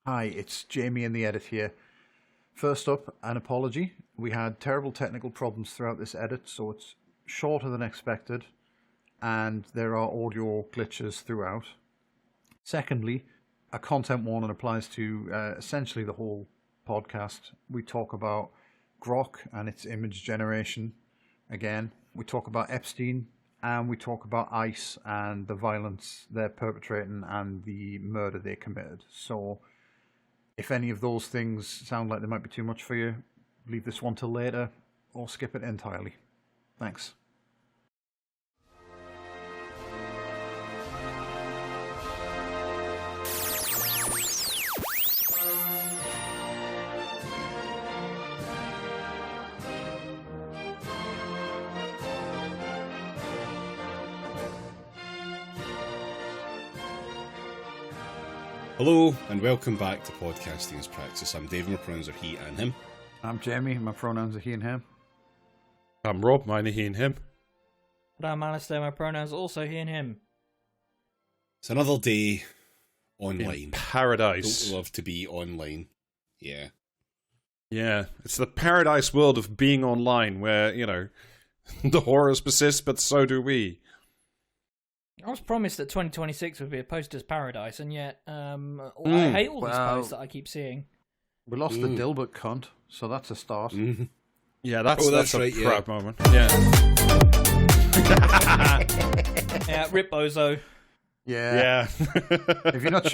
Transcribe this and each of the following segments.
Hi, it's Jamie in the edit here. First up, an apology. We had terrible technical problems throughout this edit, so it's shorter than expected, and there are audio glitches throughout. Secondly, a content warning applies to essentially the whole podcast. We talk about Grok and its image generation again. We talk about Epstein, and we talk about ICE and the violence they're perpetrating and the murder they committed. So, if any of those things sound like they might be too much for you, leave this one till later or skip it entirely. Thanks. Hello and welcome back to Podcasting as Practice. I'm Dave, my pronouns are he and him. I'm Jamie, my pronouns are he and him. I'm Rob, mine are he and him. And I'm Alistair, my pronouns are also he and him. It's another day online. In paradise. Don't love to be online. Yeah. Yeah, it's the paradise world of being online where, the horrors persist, but so do we. I was promised that 2026 would be a poster's paradise, and yet I hate all these posts that I keep seeing. We lost the Dilbert cunt, so that's a start. Mm-hmm. Yeah, that's a right, proud moment. Yeah, rip Bozo. Yeah. If you're not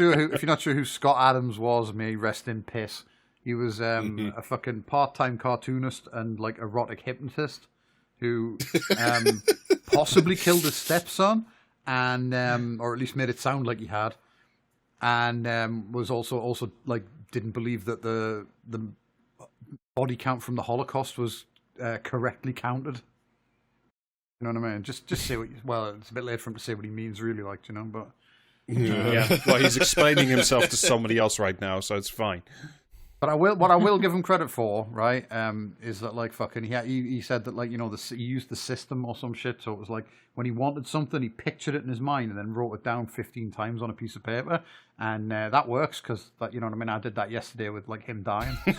sure who Scott Adams was, may he rest in piss. He was a fucking part-time cartoonist and like erotic hypnotist who possibly killed his stepson. And or at least made it sound like he had, and was also like didn't believe that the body count from the Holocaust was correctly counted. You know what I mean? Just say what. Well, it's a bit late for him to say what he means, really, but Yeah. Well, he's explaining himself to somebody else right now, so it's fine. But what I will give him credit for, right, is that like fucking he said that like he used the system or some shit, so it was like when he wanted something, he pictured it in his mind and then wrote it down 15 times on a piece of paper, and that works because that you know what I mean. I did that yesterday with like him dying. So.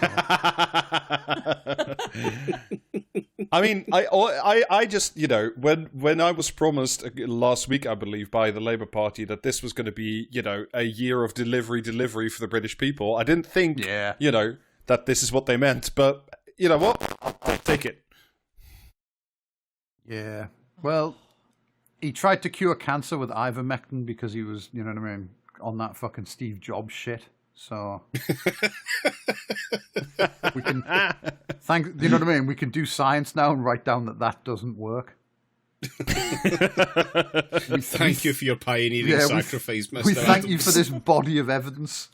I mean, I just when I was promised last week, I believe, by the Labour Party that this was going to be a year of delivery for the British people, I didn't think that this is what they meant. But you know what? I'll take it. Yeah. Well, he tried to cure cancer with ivermectin because he was, you know what I mean, on that fucking Steve Jobs shit. So we can you know what I mean? We can do science now and write down that doesn't work. We thank you for your pioneering sacrifice, Mr. We thank Adams. you for this body of evidence.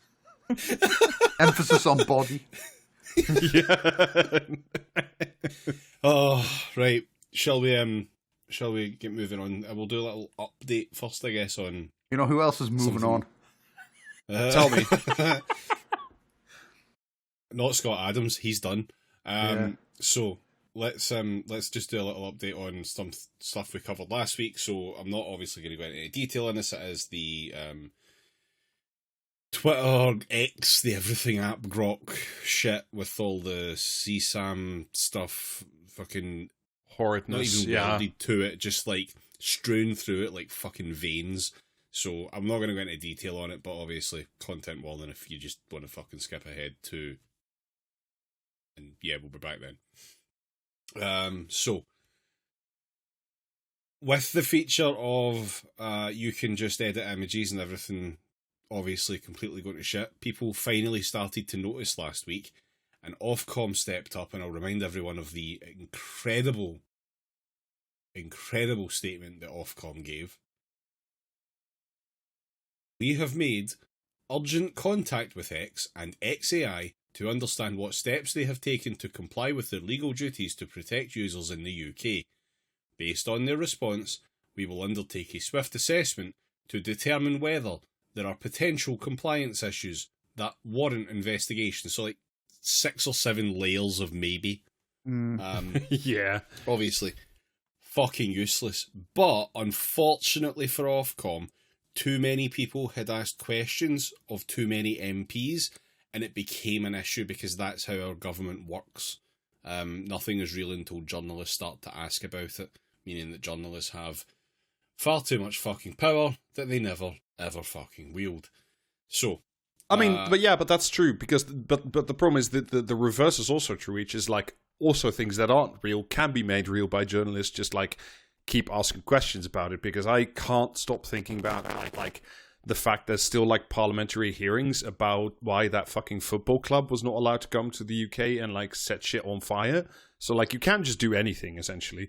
Emphasis on body. Yeah. Oh, right. Shall we get moving on? We'll do a little update first, I guess, on... You know who else is moving on? Tell me. Not Scott Adams. He's done. So let's just do a little update on some stuff we covered last week. So I'm not obviously going to go into any detail on this. It is the Twitter, X, the everything app, Grok shit with all the CSAM stuff, fucking Horridness. not even welded to it, just like strewn through it like fucking veins. So I'm not going to go into detail on it, but obviously content warning if you just want to fucking skip ahead to... And yeah, we'll be back then. So, with the feature of you can just edit images and everything obviously completely going to shit, people finally started to notice last week, and Ofcom stepped up, and I'll remind everyone of the incredible statement that Ofcom gave. We have made urgent contact with X and XAI to understand what steps they have taken to comply with their legal duties to protect users in the UK. Based on their response, we will undertake a swift assessment to determine whether there are potential compliance issues that warrant investigation. So like 6 or 7 layers of maybe. Yeah. Obviously, fucking useless. But unfortunately for Ofcom, too many people had asked questions of too many MPs, and it became an issue because that's how our government works. Nothing is real until journalists start to ask about it, meaning that journalists have far too much fucking power that they never, ever fucking wield. So, I mean, but that's true, because but the problem is that the reverse is also true, which is like also things that aren't real can be made real by journalists. Just like keep asking questions about it, because I can't stop thinking about like the fact there's still like parliamentary hearings about why that fucking football club was not allowed to come to the UK and like set shit on fire. So like you can't just do anything essentially.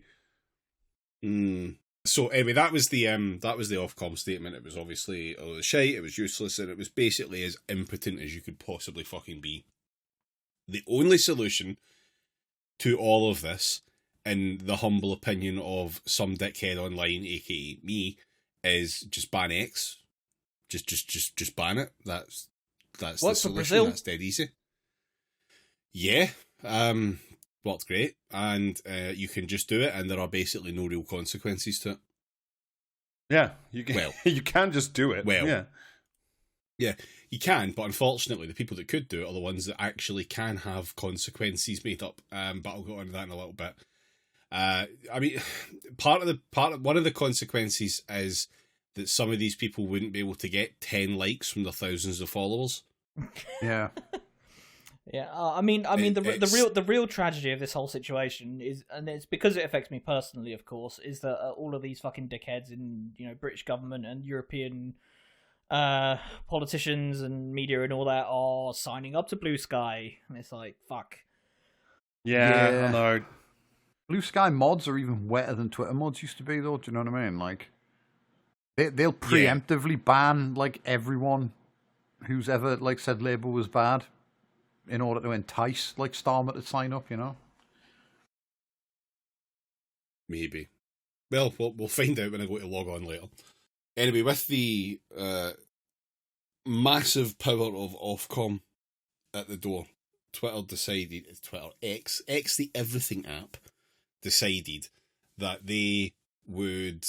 So anyway, that was the Ofcom statement. It was obviously shite, it was useless, and it was basically as impotent as you could possibly fucking be. The only solution to all of this, in the humble opinion of some dickhead online, aka me, is just ban X. Just ban it. That's the solution. Brazil? That's dead easy. Yeah. Worked great, and you can just do it, and there are basically no real consequences to it. Yeah, you can. You can just do it. Yeah, you can, but unfortunately, the people that could do it are the ones that actually can have consequences made up. But I'll go on to that in a little bit. I mean, one of the consequences is that some of these people wouldn't be able to get 10 likes from their thousands of followers. Yeah. Yeah, I mean, the real tragedy of this whole situation is, and it's because it affects me personally, of course, is that all of these fucking dickheads in British government and European politicians and media and all that are signing up to Blue Sky, and it's like fuck. Yeah. I know. Blue Sky mods are even wetter than Twitter mods used to be, though. Do you know what I mean? Like, they'll preemptively ban like everyone who's ever like said Labour was bad, in order to entice like Starmer to sign up, Maybe. Well, we'll find out when I go to log on later. Anyway, with the massive power of Ofcom at the door, Twitter, X, the Everything app, decided that they would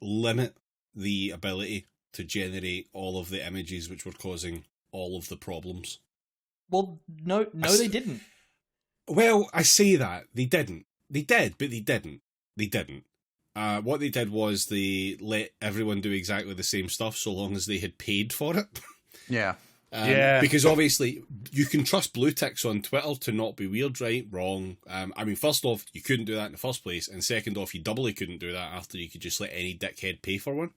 limit the ability to generate all of the images which were causing all of the problems. Well, no, they didn't. Well, I say that. They didn't. They did, but they didn't. They didn't. What they did was they let everyone do exactly the same stuff so long as they had paid for it. Yeah. Because obviously, you can trust blue ticks on Twitter to not be weird, right? Wrong. I mean, first off, you couldn't do that in the first place. And second off, you doubly couldn't do that after you could just let any dickhead pay for one.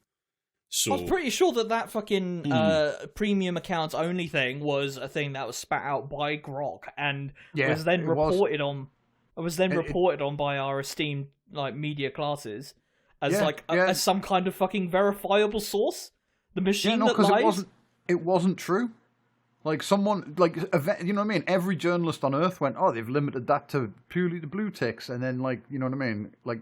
So, I was pretty sure that fucking premium accounts only thing was a thing that was spat out by Grok and was then reported on. It was then reported on by our esteemed like media classes as as some kind of fucking verifiable source. The machine that lies. It wasn't true. Like someone, you know what I mean? Every journalist on Earth went, "Oh, they've limited that to purely the blue ticks," and then you know what I mean? Like,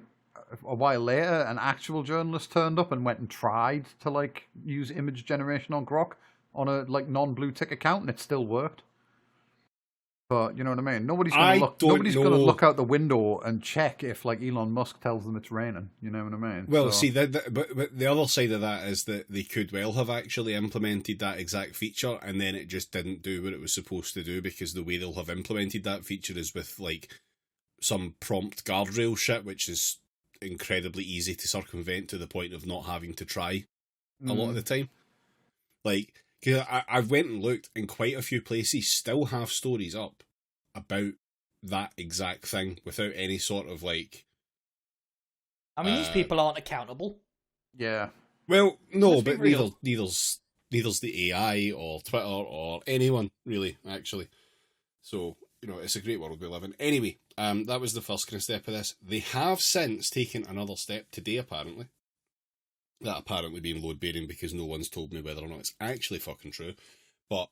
a while later, an actual journalist turned up and went and tried to use image generation on Grok on a non-blue tick account, and it still worked. But you know what I mean? Nobody's gonna look out the window and check if Elon Musk tells them it's raining. You know what I mean? Well, see, but the other side of that is that they could well have actually implemented that exact feature, and then it just didn't do what it was supposed to do, because the way they'll have implemented that feature is with some prompt guardrail shit, which is incredibly easy to circumvent to the point of not having to try a lot of the time. Cause I went and looked, and quite a few places still have stories up about that exact thing without any sort of I mean, these people aren't accountable. Yeah. Well, no, but neither's the AI or Twitter or anyone really, actually. So, it's a great world we live in. Anyway, that was the first kind of step of this. They have since taken another step today, apparently. That apparently being load-bearing, because no one's told me whether or not it's actually fucking true. But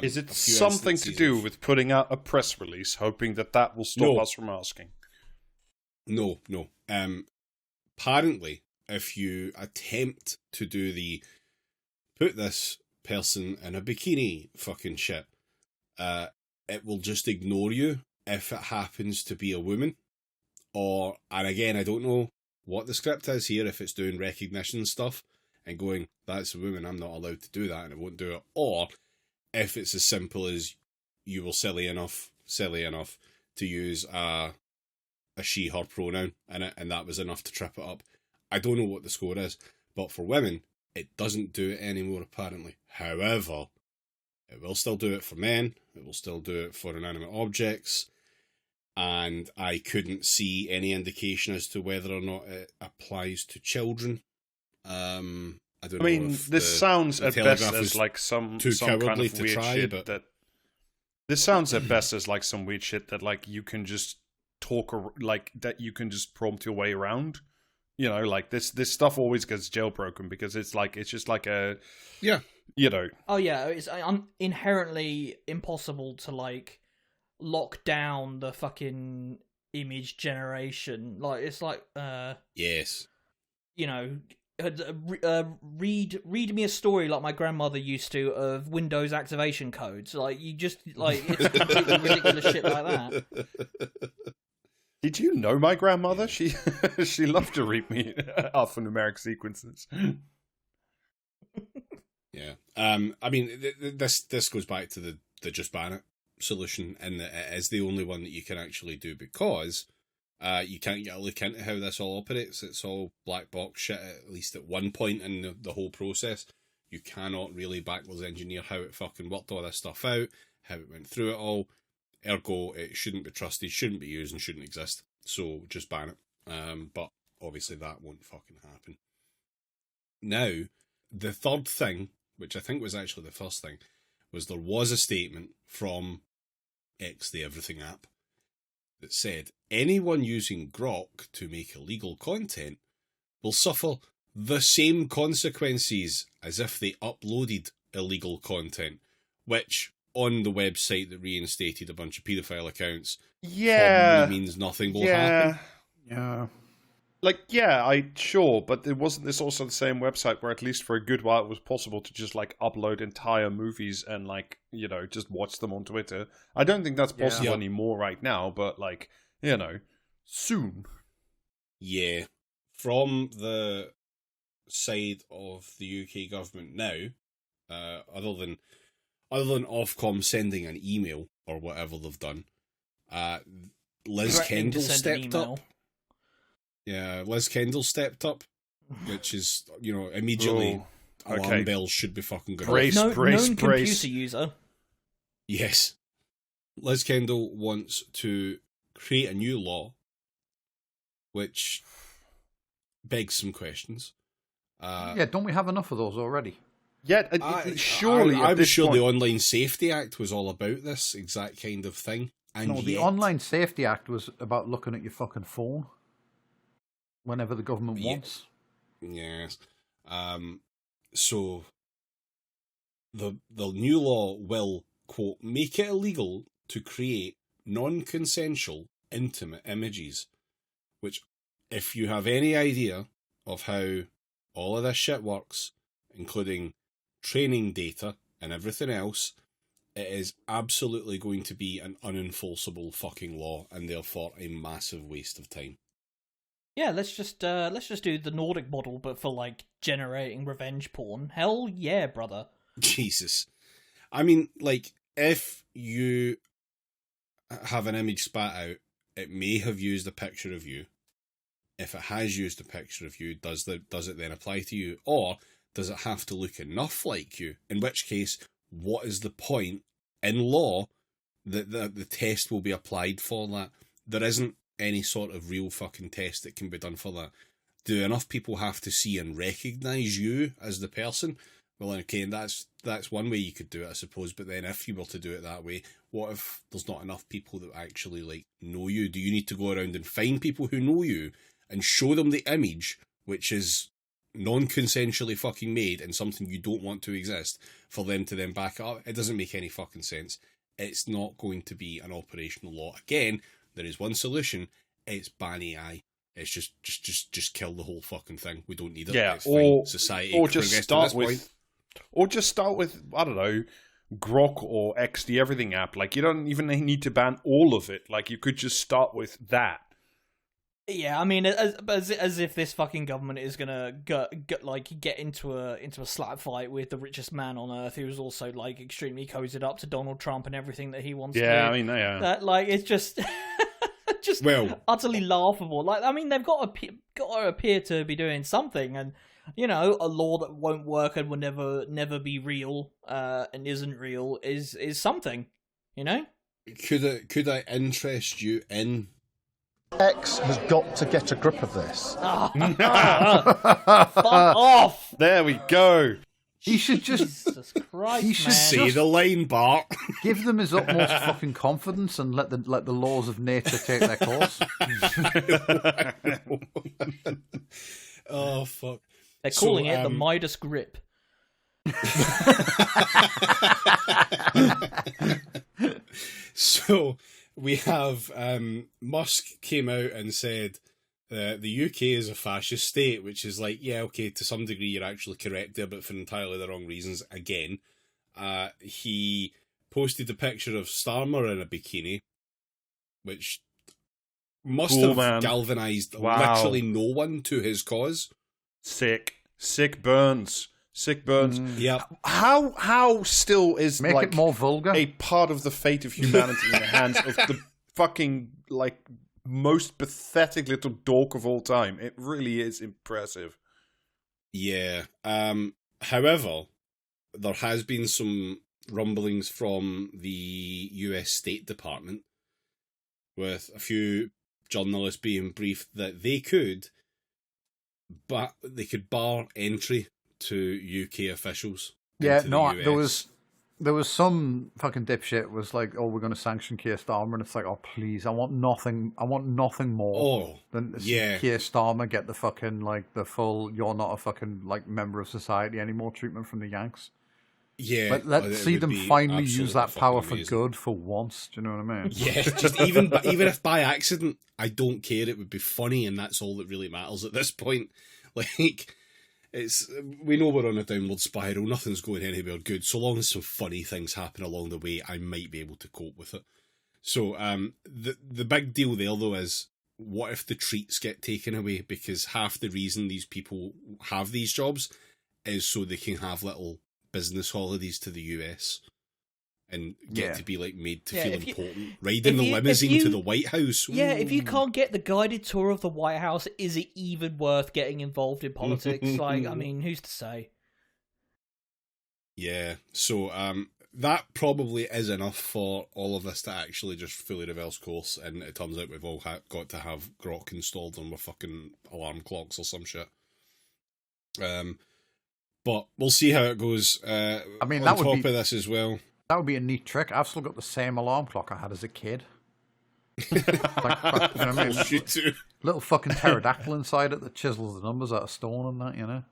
is it something to do with putting out a press release, hoping that will stop us from asking? No. Apparently, if you attempt to do the put this person in a bikini fucking shit, it will just ignore you if it happens to be a woman. And again, I don't know what the script is here, if it's doing recognition stuff and going, that's a woman, I'm not allowed to do that, and it won't do it. Or if it's as simple as you were silly enough to use a she/her pronoun in it, and that was enough to trip it up. I don't know what the score is, but for women, it doesn't do it anymore, apparently. However, it will still do it for men, it will still do it for inanimate objects, and I couldn't see any indication as to whether or not it applies to children. I don't know. I mean, this sounds at best as like some kind of weird shit that. This sounds at best as like some weird shit that like you can just like that you can just prompt your way around. You know, like this stuff always gets jailbroken because it's just like a you know. Oh yeah, it's inherently impossible to like lock down the fucking image generation. Like it's like yes, you know. Read me a story like my grandmother used to of Windows activation codes. Like you just like it's completely ridiculous shit like that. Did you know my grandmother? She loved to read me alphanumeric sequences. Yeah. I mean, this goes back to the just ban it solution, and it is the only one that you can actually do because. You can't get a look into how this all operates. It's all black box shit, at least at one point in the whole process. You cannot really backwards engineer how it fucking worked all this stuff out, how it went through it all. Ergo, it shouldn't be trusted, shouldn't be used, and shouldn't exist. So just ban it. But obviously that won't fucking happen. Now, the third thing, which I think was actually the first thing, was there was a statement from X, the Everything app, that said anyone using Grok to make illegal content will suffer the same consequences as if they uploaded illegal content, which on the website that reinstated a bunch of paedophile accounts probably means nothing will happen. Yeah. Like, sure, but wasn't this also the same website where at least for a good while it was possible to just, like, upload entire movies and, like, you know, just watch them on Twitter? I don't think that's possible anymore right now, but, like, you know, soon. Yeah. From the side of the UK government now, other than Ofcom sending an email or whatever they've done, Liz Kendall stepped up. Yeah, Liz Kendall stepped up, which is, you know, immediately alarm bells should be fucking going. Known computer user. Yes. Liz Kendall wants to create a new law which begs some questions. Don't we have enough of those already? Yeah, surely. I'm sure the Online Safety Act was all about this exact kind of thing. And no, the Online Safety Act was about looking at your fucking phone whenever the government wants. Yes. So the new law will, quote, make it illegal to create non-consensual intimate images, which, if you have any idea of how all of this shit works, including training data and everything else, it is absolutely going to be an unenforceable fucking law and therefore a massive waste of time. Yeah, let's just do the Nordic model, but for like generating revenge porn. Hell yeah, brother. Jesus. I mean, like, if you have an image spat out, it may have used a picture of you. If it has used a picture of you, does it then apply to you? Or does it have to look enough like you? In which case, what is the point in law that the test will be applied for that? There isn't any sort of real fucking test that can be done for that. Do enough people have to see and recognise you as the person? Well, okay, and that's one way you could do it, I suppose. But then if you were to do it that way, what if there's not enough people that actually, like, know you? Do you need to go around and find people who know you and show them the image, which is non-consensually fucking made and something you don't want to exist, for them to then back it up? It doesn't make any fucking sense. It's not going to be an operational law. Again, there is one solution. It's ban AI. It's just kill the whole fucking thing. We don't need it. Yeah, it's fine. Society, or just start with, I don't know, Grok or X, the Everything app. Like, you don't even need to ban all of it. Like, you could just start with that. Yeah, I mean, as if this fucking government is gonna get into a slap fight with the richest man on earth, who's also like extremely cozied up to Donald Trump and everything that he wants to do. Yeah, I mean, yeah. That like it's just utterly laughable. Like, I mean, they've got to appear to be doing something, and a law that won't work and will never be real and isn't real is something, Could I interest you in? X has got to get a grip of this. Fuck off! There we go. He should just. Jesus Christ, he should man. Say the line, Bart. Give them his utmost fucking confidence and let the laws of nature take their course. Oh fuck! They're calling it the Midas grip. So we have Musk came out and said the UK is a fascist state, which is like, yeah, okay, to some degree you're actually correct there, but for entirely the wrong reasons. Again, he posted a picture of Starmer in a bikini, which must have galvanized literally no one to his cause. Sick burns. Yeah. How still is make it more vulgar? A part of the fate of humanity in the hands of the fucking most pathetic little dork of all time? It really is impressive. Yeah. However, there has been some rumblings from the US State Department with a few journalists being briefed that they could bar entry to UK officials. Yeah, no, US. there was some fucking dipshit was like, oh, we're going to sanction Keir Starmer, and it's like, oh, please, I want nothing more than to see Keir Starmer get the fucking the full you're not a fucking member of society anymore treatment from the Yanks. Yeah, let's see them finally use that power for good for once. Do you know what I mean? Yeah, just even if by accident, I don't care. It would be funny, and that's all that really matters at this point. We know we're on a downward spiral. Nothing's going anywhere good. So long as some funny things happen along the way, I might be able to cope with it. So the big deal there, though, is what if the treats get taken away? Because half the reason these people have these jobs is so they can have little business holidays to the US and get to be made to feel important. Riding the limousine to the White House. Ooh. Yeah, if you can't get the guided tour of the White House, is it even worth getting involved in politics? I mean, who's to say? Yeah, so that probably is enough for all of us to actually just fully reverse course, and it turns out we've all got to have Grok installed on our fucking alarm clocks or some shit. But we'll see how it goes. I mean, on top of this as well. That would be a neat trick. I've still got the same alarm clock I had as a kid. You know what I mean? Little fucking pterodactyl inside it that chisels the numbers out of stone and that, you know?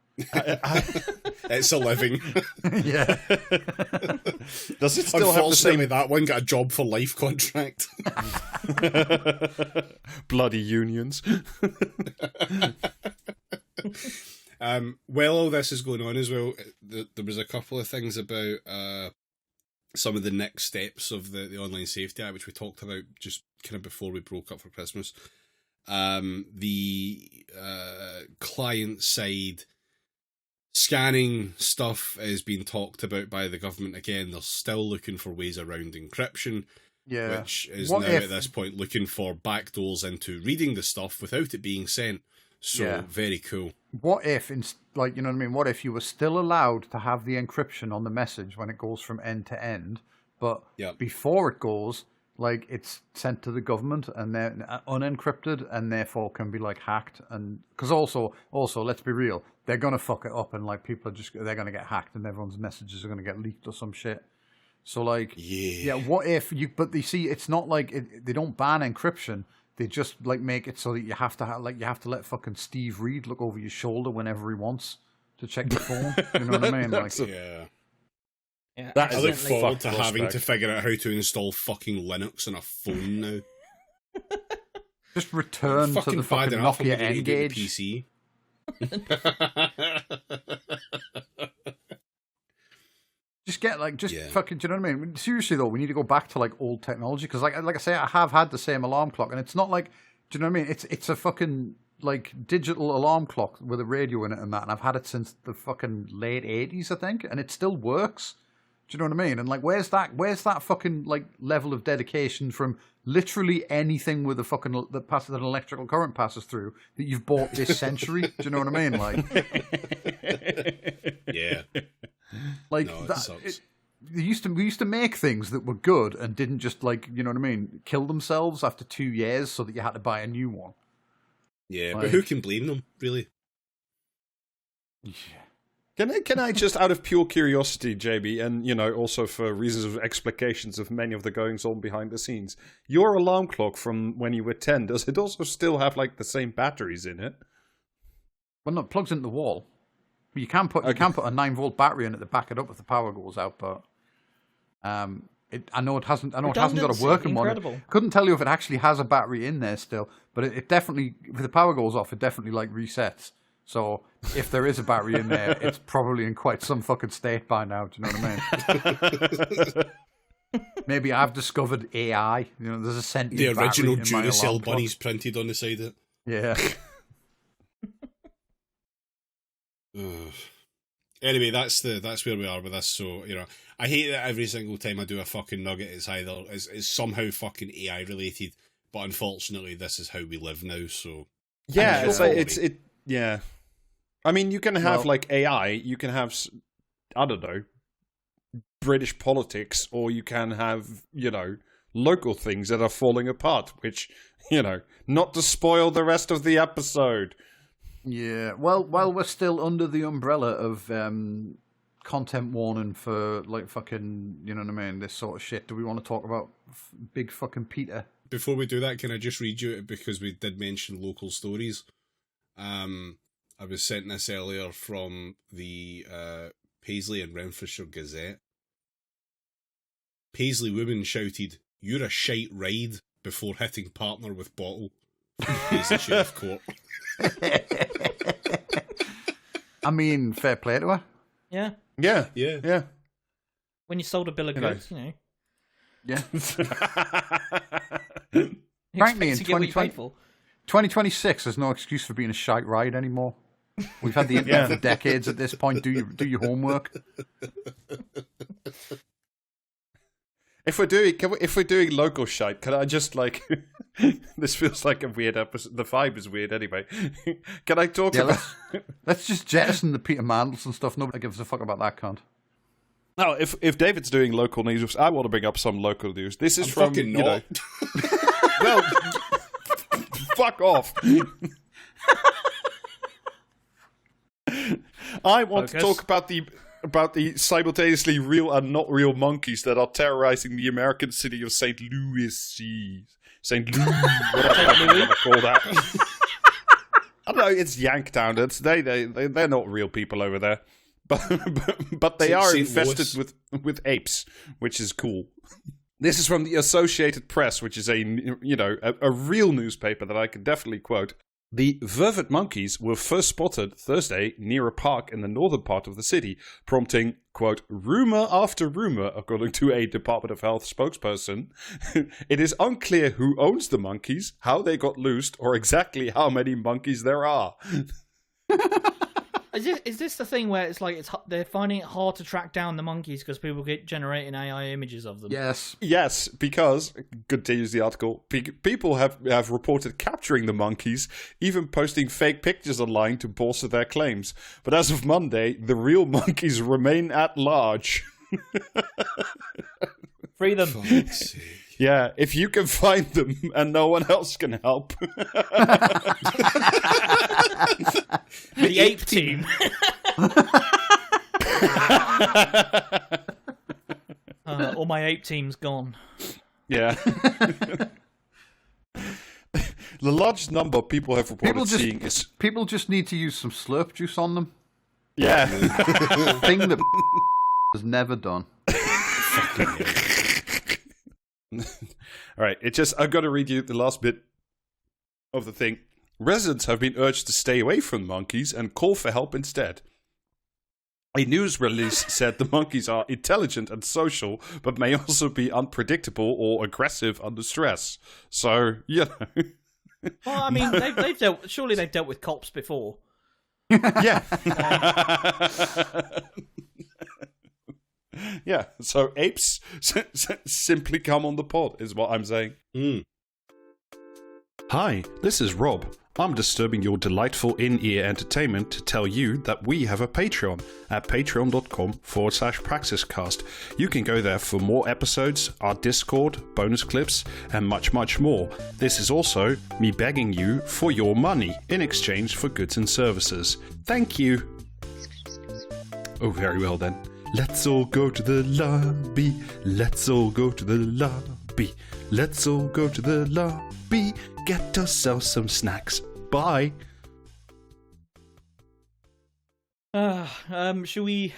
It's a living. Yeah. Does it still have the same? That one got a job for life contract. Bloody unions. While all this is going on as well, there was a couple of things about some of the next steps of the Online Safety Act, which we talked about just kind of before we broke up for Christmas. The client side scanning stuff is being talked about by the government again. They're still looking for ways around encryption, which is at this point looking for backdoors into reading the stuff without it being sent. So very cool. What if, you know what I mean? What if you were still allowed to have the encryption on the message when it goes from end to end, but before it goes, it's sent to the government and they're unencrypted and therefore can be hacked? And because also, let's be real, they're gonna fuck it up and people are they're gonna get hacked and everyone's messages are gonna get leaked or some shit. So what if you? But you see, it's not they don't ban encryption. They just make it so that you have to let fucking Steve Reed look over your shoulder whenever he wants to check your phone. You know what I mean? Yeah. I look forward to having to figure out how to install fucking Linux on a phone now. Just return to the fucking Nokia N-Gage. PC. Just get fucking. Do you know what I mean? Seriously though, we need to go back to old technology because, like I say, I have had the same alarm clock, and it's not Do you know what I mean? It's a fucking like digital alarm clock with a radio in it and that, and I've had it since the fucking late 80s, I think, and it still works. Do you know what I mean? And like, where's that fucking like level of dedication from literally anything with a fucking that an electrical current passes through that you've bought this century? Do you know what I mean? Like, yeah, like no, it that. sucks. We used to make things that were good and didn't just like, you know what I mean, kill themselves after 2 years so that you had to buy a new one. Yeah, like, but who can blame them, really? Yeah. Can I just, out of pure curiosity, JB, and, you know, also for reasons of explications of many of the goings on behind the scenes, your alarm clock from when you were 10, does it also still have, like, the same batteries in it? Well, no, it plugs into the wall. You can put a 9-volt battery in it to back it up if the power goes out, but I know it hasn't got a working one. Couldn't tell you if it actually has a battery in there still, but it definitely, if the power goes off, it definitely like resets. So if there is a battery in there, it's probably in quite some fucking state by now. Do you know what I mean? Maybe I've discovered AI. You know, there's a sentient the original Duracell bunnies printed on the side of it. Yeah. Anyway, that's where we are with this. So, you know, I hate that every single time I do a fucking nugget, it's somehow fucking AI related. But unfortunately, this is how we live now. So yeah, yeah. I mean, you can have like AI. You can have, I don't know, British politics, or you can have, you know, local things that are falling apart. Which, you know, not to spoil the rest of the episode. Yeah, well, while we're still under the umbrella of content warning for, like, fucking, you know what I mean, this sort of shit, do we want to talk about big fucking Peter? Before we do that, can I just read you it, because we did mention local stories? I was sent this earlier from the Paisley and Renfrewshire Gazette. Paisley woman shouted, "You're a shite ride," before hitting partner with bottle. Paisley Sheriff Court. I mean, fair play to her. Yeah. Yeah. Yeah. Yeah. When you sold a bill of goods, you know. Yeah. Frankly, in 2026, there's no excuse for being a shite ride anymore. We've had the internet for decades at this point. Do your homework. If we're doing local shite, can I just like? This feels like a weird episode. The vibe is weird anyway. Can I talk about? Let's just jettison the Peter Mandelson stuff. Nobody gives a fuck about that cunt. No, if David's doing local news, I want to bring up some local news. This is from fucking not. Well, fuck off. I want to talk about the simultaneously real and not real monkeys that are terrorizing the American city of St. Louis. St. Louis, whatever you want to call that. I don't know, it's Yanktown. They're not real people over there. But they are infested with apes, which is cool. This is from the Associated Press, which is a real newspaper that I can definitely quote. The vervet monkeys were first spotted Thursday near a park in the northern part of the city, prompting, quote, rumor after rumor, according to a Department of Health spokesperson. It is unclear who owns the monkeys, how they got loosed, or exactly how many monkeys there are. Is this the thing where it's like they're finding it hard to track down the monkeys because people get generating AI images of them? Yes, because, continues the article, people have reported capturing the monkeys, even posting fake pictures online to bolster their claims. But as of Monday, the real monkeys remain at large. Free them. Yeah, if you can find them and no one else can help. The ape team. All my ape team's gone. Yeah. The largest number people have reported seeing is... People just need to use some slurp juice on them. Yeah. Thing that has never done. All right, I've got to read you the last bit of the thing. Residents have been urged to stay away from monkeys and call for help instead. A news release said the monkeys are intelligent and social, but may also be unpredictable or aggressive under stress. So, you know. Well, I mean, they've dealt. Surely they've dealt with cops before. Yeah. Yeah. So apes simply come on the pod, is what I'm saying. Hi, this is Rob. I'm disturbing your delightful in-ear entertainment to tell you that we have a Patreon at patreon.com/praxiscast. You can go there for more episodes, our Discord, bonus clips, and much, much more. This is also me begging you for your money in exchange for goods and services. Thank you. Oh, very well then. Let's all go to the lobby. Let's all go to the lobby. Let's all go to the lobby. Get ourselves some snacks. Bye. Should we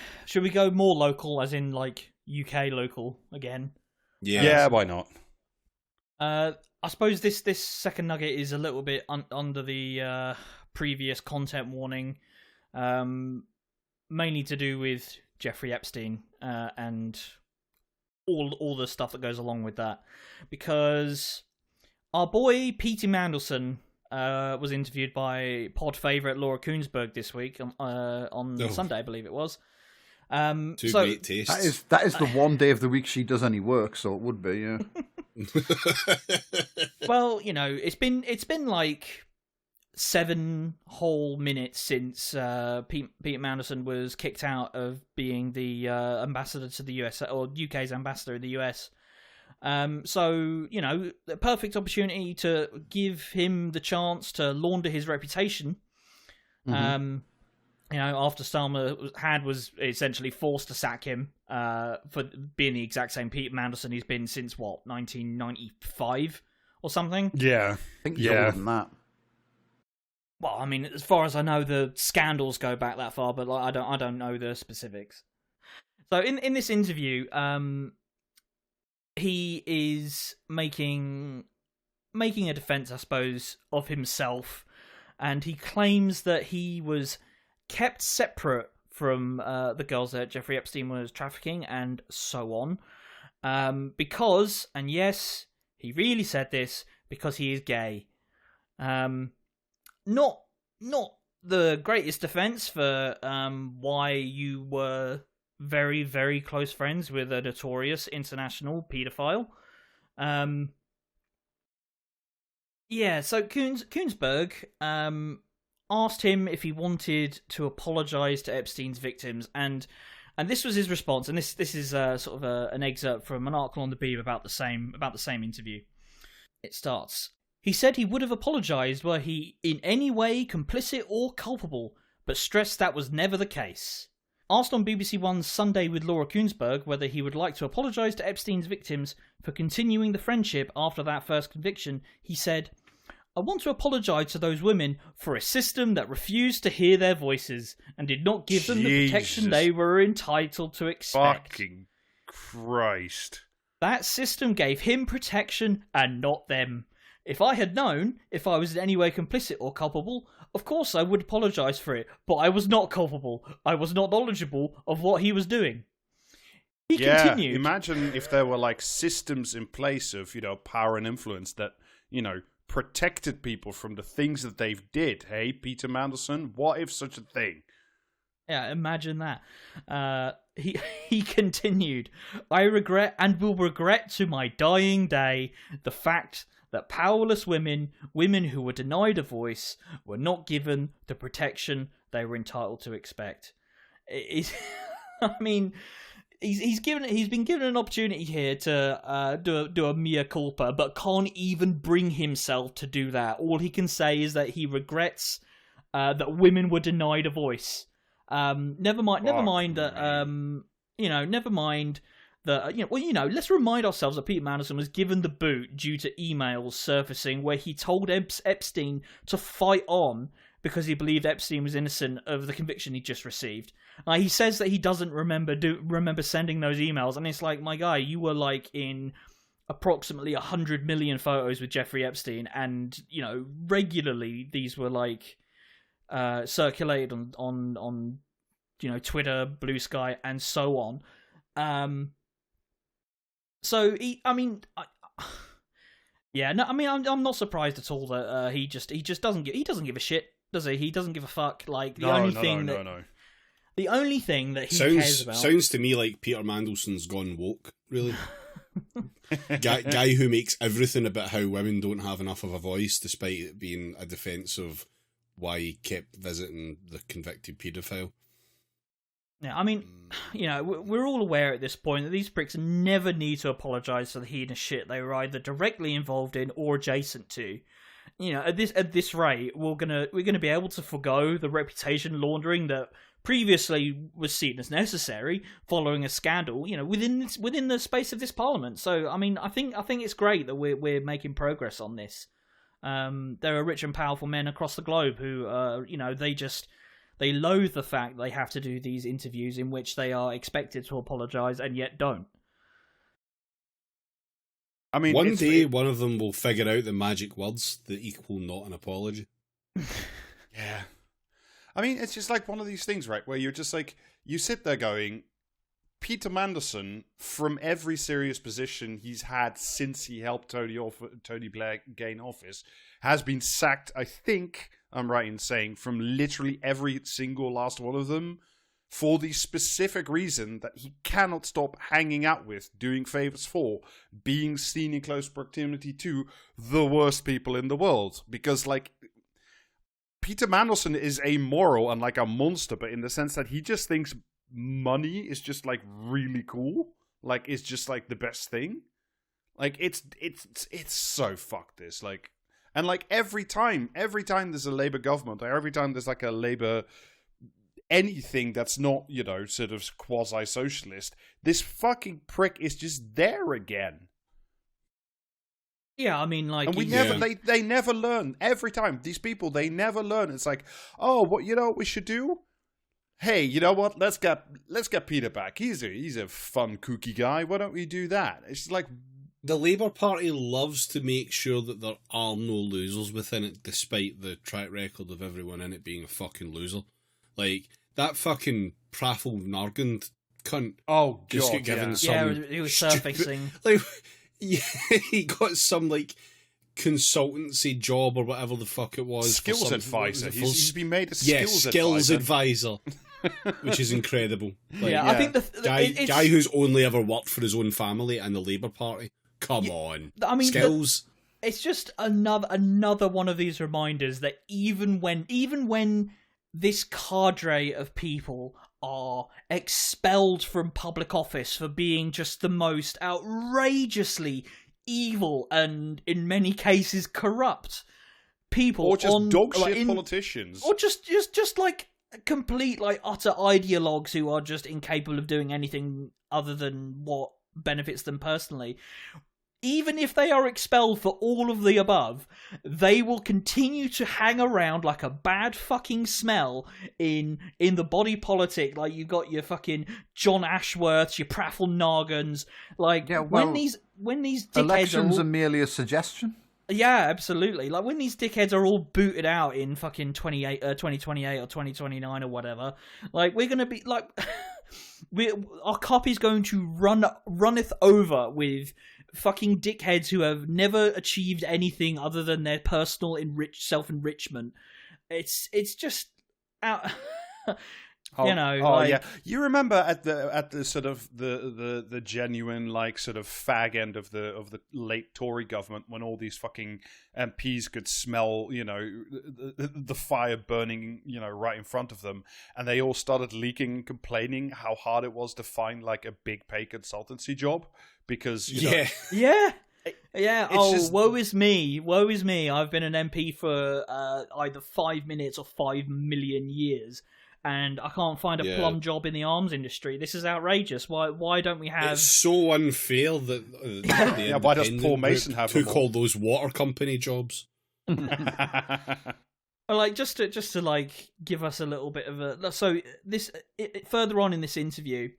go more local, as in like UK local again? Yeah, why not? I suppose this second nugget is a little bit under the previous content warning, mainly to do with Jeffrey Epstein and all the stuff that goes along with that, because our boy Peter Mandelson was interviewed by pod favourite Laura Koonsberg this week on Sunday, I believe it was. Great tastes. That is the one day of the week she does any work, so it would be, yeah. Well, you know, it's been like 7 whole minutes since Peter Mandelson was kicked out of being the ambassador to the US, or UK's ambassador in the US. So, you know, the perfect opportunity to give him the chance to launder his reputation. You know, after Starmer was essentially forced to sack him for being the exact same Peter Mandelson he's been since, 1995 or something? Yeah. I think he's older than that. Well, I mean, as far as I know, the scandals go back that far, but like, I don't know the specifics. So in this interview, he is making a defense, I suppose, of himself, and he claims that he was kept separate from the girls that Jeffrey Epstein was trafficking and so on, because, and yes, he really said this, because he is gay. Not the greatest defense for why you were very, very close friends with a notorious international paedophile. Yeah, so Koonsberg asked him if he wanted to apologise to Epstein's victims, and this was his response. And this is sort of an excerpt from an article on the Beeb about the same interview. It starts. He said he would have apologised were he in any way complicit or culpable, but stressed that was never the case. Asked on BBC One's Sunday with Laura Koonsberg whether he would like to apologise to Epstein's victims for continuing the friendship after that first conviction, he said, "I want to apologise to those women for a system that refused to hear their voices and did not give them the protection they were entitled to expect." Fucking Christ. That system gave him protection and not them. If I had known if I was in any way complicit or culpable, of course I would apologise for it, but I was not culpable. I was not knowledgeable of what he was doing. He continued. Imagine if there were like systems in place of, you know, power and influence that, you know, protected people from the things that they did. Hey, Peter Mandelson, what if such a thing? Yeah, imagine that. He continued, "I regret and will regret to my dying day the fact that powerless women who were denied a voice, were not given the protection they were entitled to expect." I mean, he's been given an opportunity here to do a mea culpa, but can't even bring himself to do that. All he can say is that he regrets that women were denied a voice. Never mind that. Never mind that. Let's remind ourselves that Peter Mandelson was given the boot due to emails surfacing where he told Epstein to fight on because he believed Epstein was innocent of the conviction he just received. He says that he doesn't remember sending those emails, and it's like, my guy, you were like in approximately 100 million photos with Jeffrey Epstein, and regularly these were like circulated on Twitter, Blue Sky, and so on. So Yeah, no, I mean, I'm not surprised at all that he just doesn't give a shit, does he? He doesn't give a fuck. Like the only thing that he cares about sounds to me like Peter Mandelson's gone woke. Really, guy who makes everything about how women don't have enough of a voice, despite it being a defense of why he kept visiting the convicted paedophile. Yeah, I mean, we're all aware at this point that these pricks never need to apologise for the heinous shit they were either directly involved in or adjacent to. At this rate, we're gonna be able to forgo the reputation laundering that previously was seen as necessary following a scandal. Within the space of this parliament. So, I mean, I think it's great that we're making progress on this. There are rich and powerful men across the globe who, they loathe the fact they have to do these interviews in which they are expected to apologise and yet don't. I mean, one day one of them will figure out the magic words that equal not an apology. Yeah. I mean, it's just like one of these things, right, where you're just like, you sit there going, Peter Mandelson, from every serious position he's had since he helped Tony Blair gain office, has been sacked, I think I'm right in saying, from literally every single last one of them for the specific reason that he cannot stop hanging out with, doing favors for, being seen in close proximity to the worst people in the world. Because, like, Peter Mandelson is amoral and like a monster, but in the sense that he just thinks money is just like really cool. Like, it's just like the best thing. Like, it's so fucked this. Like, and like every time there's a Labour government, or every time there's like a Labour anything that's not, sort of quasi-socialist, this fucking prick is just there again. Yeah, I mean, like, and they never learn. Every time these people, they never learn. It's like, oh, what we should do? Hey, you know what? Let's get Peter back. He's a fun, kooky guy. Why don't we do that? It's like, the Labour Party loves to make sure that there are no losers within it, despite the track record of everyone in it being a fucking loser. Like, that fucking Praffel Nargand cunt. Oh, just God, got given some. Yeah, he was surfacing. Like, yeah, he got some, like, consultancy job or whatever the fuck it was. Skills advisor. He's been made a skills advisor. Which is incredible. Like, I think the guy who's only ever worked for his own family and the Labour Party. Come on. I mean, skills. It's just another one of these reminders that even when this cadre of people are expelled from public office for being just the most outrageously evil and in many cases corrupt people, or just dogshit politicians, or just like complete, like, utter ideologues who are just incapable of doing anything other than what benefits them personally. Even if they are expelled for all of the above, they will continue to hang around like a bad fucking smell in the body politic. Like, you've got your fucking John Ashworths, your Praffel Nargans. Like, when these dickheads elections are merely a suggestion. Yeah, absolutely. Like, when these dickheads are all booted out in fucking 2028 or 2029 or whatever, like, we're gonna be like, our copy's going to runneth over with fucking dickheads who have never achieved anything other than their personal self-enrichment. It's just out. Yeah. You remember at the sort of the genuine, like, sort of fag end of the late Tory government, when all these fucking MPs could smell, the fire burning, right in front of them, and they all started leaking and complaining how hard it was to find like a big pay consultancy job because Yeah. Woe is me. I've been an MP for either 5 minutes or 5 million years. And I can't find a plum job in the arms industry. This is outrageous. Why don't we have... It's so unfair that why does Paul Mason have took all those water company jobs? Like, just to like give us a little bit of a... So further on in this interview,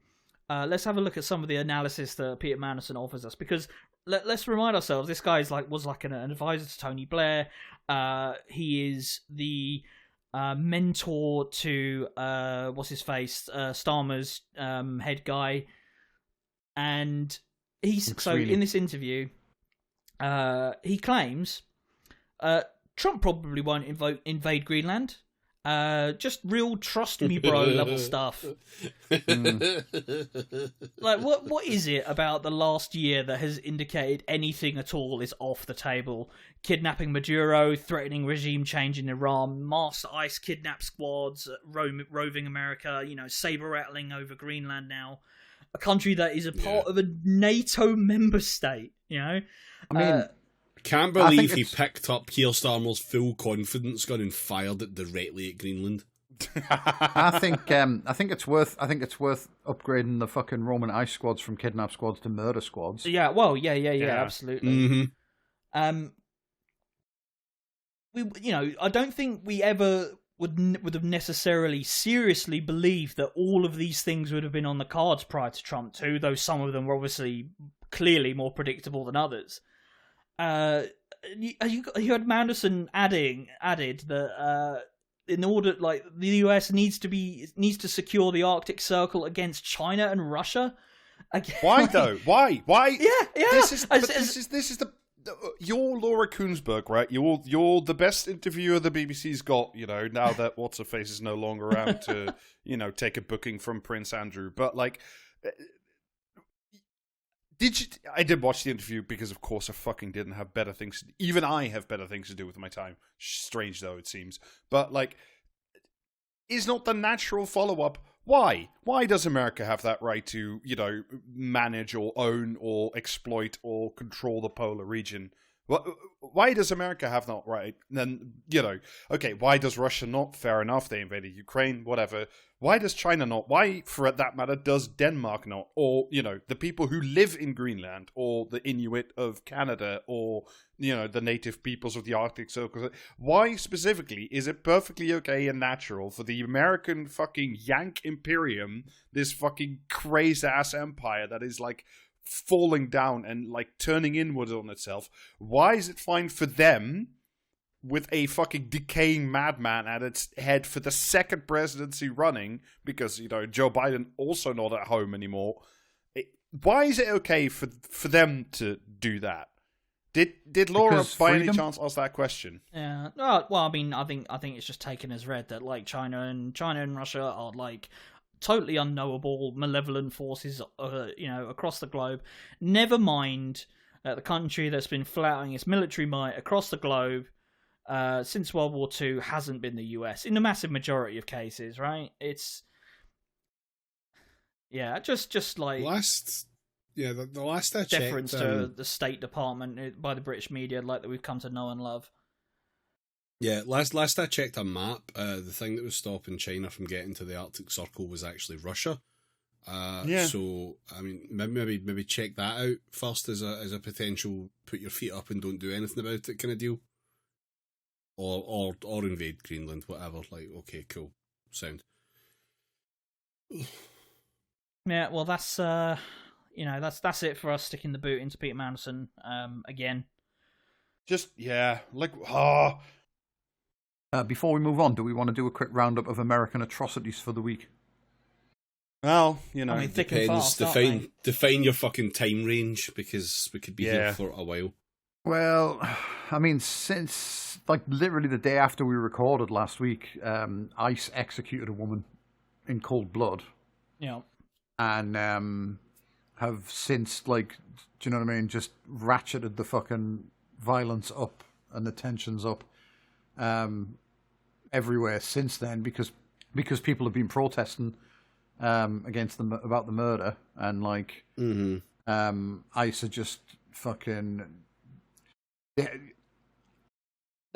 let's have a look at some of the analysis that Peter Mandelson offers us, because let's remind ourselves, this guy was like an advisor to Tony Blair. He is the mentor to what's his face, Starmer's head guy, and he's McSweeney. So in this interview, he claims Trump probably won't invade Greenland. Just real trust me bro level stuff. Like what is it about the last year that has indicated anything at all is off the table? Kidnapping Maduro, threatening regime change in Iran, mass ICE kidnap squads, roving America, saber rattling over Greenland now. A country that is a part of a NATO member state, I mean, can't believe he picked up Keir Starmer's full confidence gun and fired it directly at Greenland. I think it's worth upgrading the fucking Roman ICE squads from kidnap squads to murder squads. Yeah, well, yeah, absolutely. Mm-hmm. I don't think we ever would have necessarily seriously believed that all of these things would have been on the cards prior to Trump too, though some of them were obviously clearly more predictable than others. You had Manderson added that in order, like, the US needs to secure the Arctic Circle against China and Russia. Again, why though? Why? Yeah. This is the you're Laura Kuenssberg, right? You're the best interviewer the BBC's got. Now that what's her face is no longer around to take a booking from Prince Andrew, but like. I did watch the interview because, of course, I fucking didn't have better things. Even I have better things to do with my time. Strange though it seems, but like, is not the natural follow-up? Why? Why does America have that right to, manage or own or exploit or control the polar region? Why does America have that right? Then, okay, why does Russia not? Fair enough, they invaded Ukraine, whatever. Why does China not? Why, for that matter, does Denmark not? Or, the people who live in Greenland, or the Inuit of Canada, or, the native peoples of the Arctic Circle. Why, specifically, is it perfectly okay and natural for the American fucking Yank Imperium, this fucking crazed-ass empire that is, like, falling down and like turning inward on itself? Why is it fine for them, with a fucking decaying madman at its head for the second presidency running, because Joe Biden also not at home anymore? Why is it okay for them to do that? Did Laura by any chance ask that question? Yeah. Well, I mean, I think it's just taken as read that like China and Russia are like totally unknowable, malevolent forces, across the globe. Never mind the country that's been flouting its military might across the globe since World War II hasn't been the US in the massive majority of cases, right? It's just like the last I checked, deference to the State Department by the British media, like that we've come to know and love. Yeah, last I checked a map, the thing that was stopping China from getting to the Arctic Circle was actually Russia. So I mean, maybe check that out first as a potential put your feet up and don't do anything about it kind of deal, or invade Greenland, whatever. Like, okay, cool, sound. Yeah, well, that's that's it for us sticking the boot into Peter Mandelson again. Before we move on, do we want to do a quick roundup of American atrocities for the week? Well, I mean, thick and depends. fast, Define your fucking time range, because we could be here for a while. Well, I mean, since like literally the day after we recorded last week, ICE executed a woman in cold blood. Yeah. And have since, like, do you know what I mean, just ratcheted the fucking violence up and the tensions up everywhere since then, because people have been protesting against them about the murder, and like ICE are just fucking. They're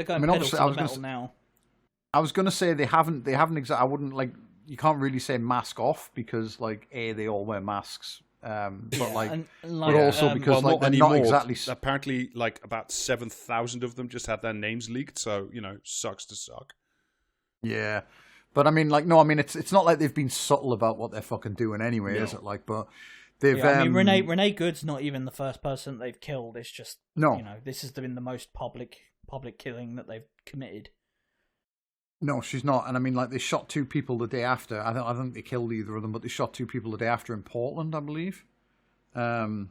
going pedal to the metal now. I was going to say they haven't exactly. I wouldn't like. You can't really say mask off because like they all wear masks. But like, but also because like they're not exactly. Apparently, like about 7,000 of them just had their names leaked. So sucks to suck. Yeah, but I mean, like, no, I mean, it's not like they've been subtle about what they're fucking doing anyway, is it? Like, but they've. Yeah, I mean, Renee Good's not even the first person they've killed. It's just this has been the most public killing that they've committed. No, she's not. And I mean, like, they shot 2 people the day after. I don't think they killed either of them, but they shot 2 people the day after in Portland, I believe. But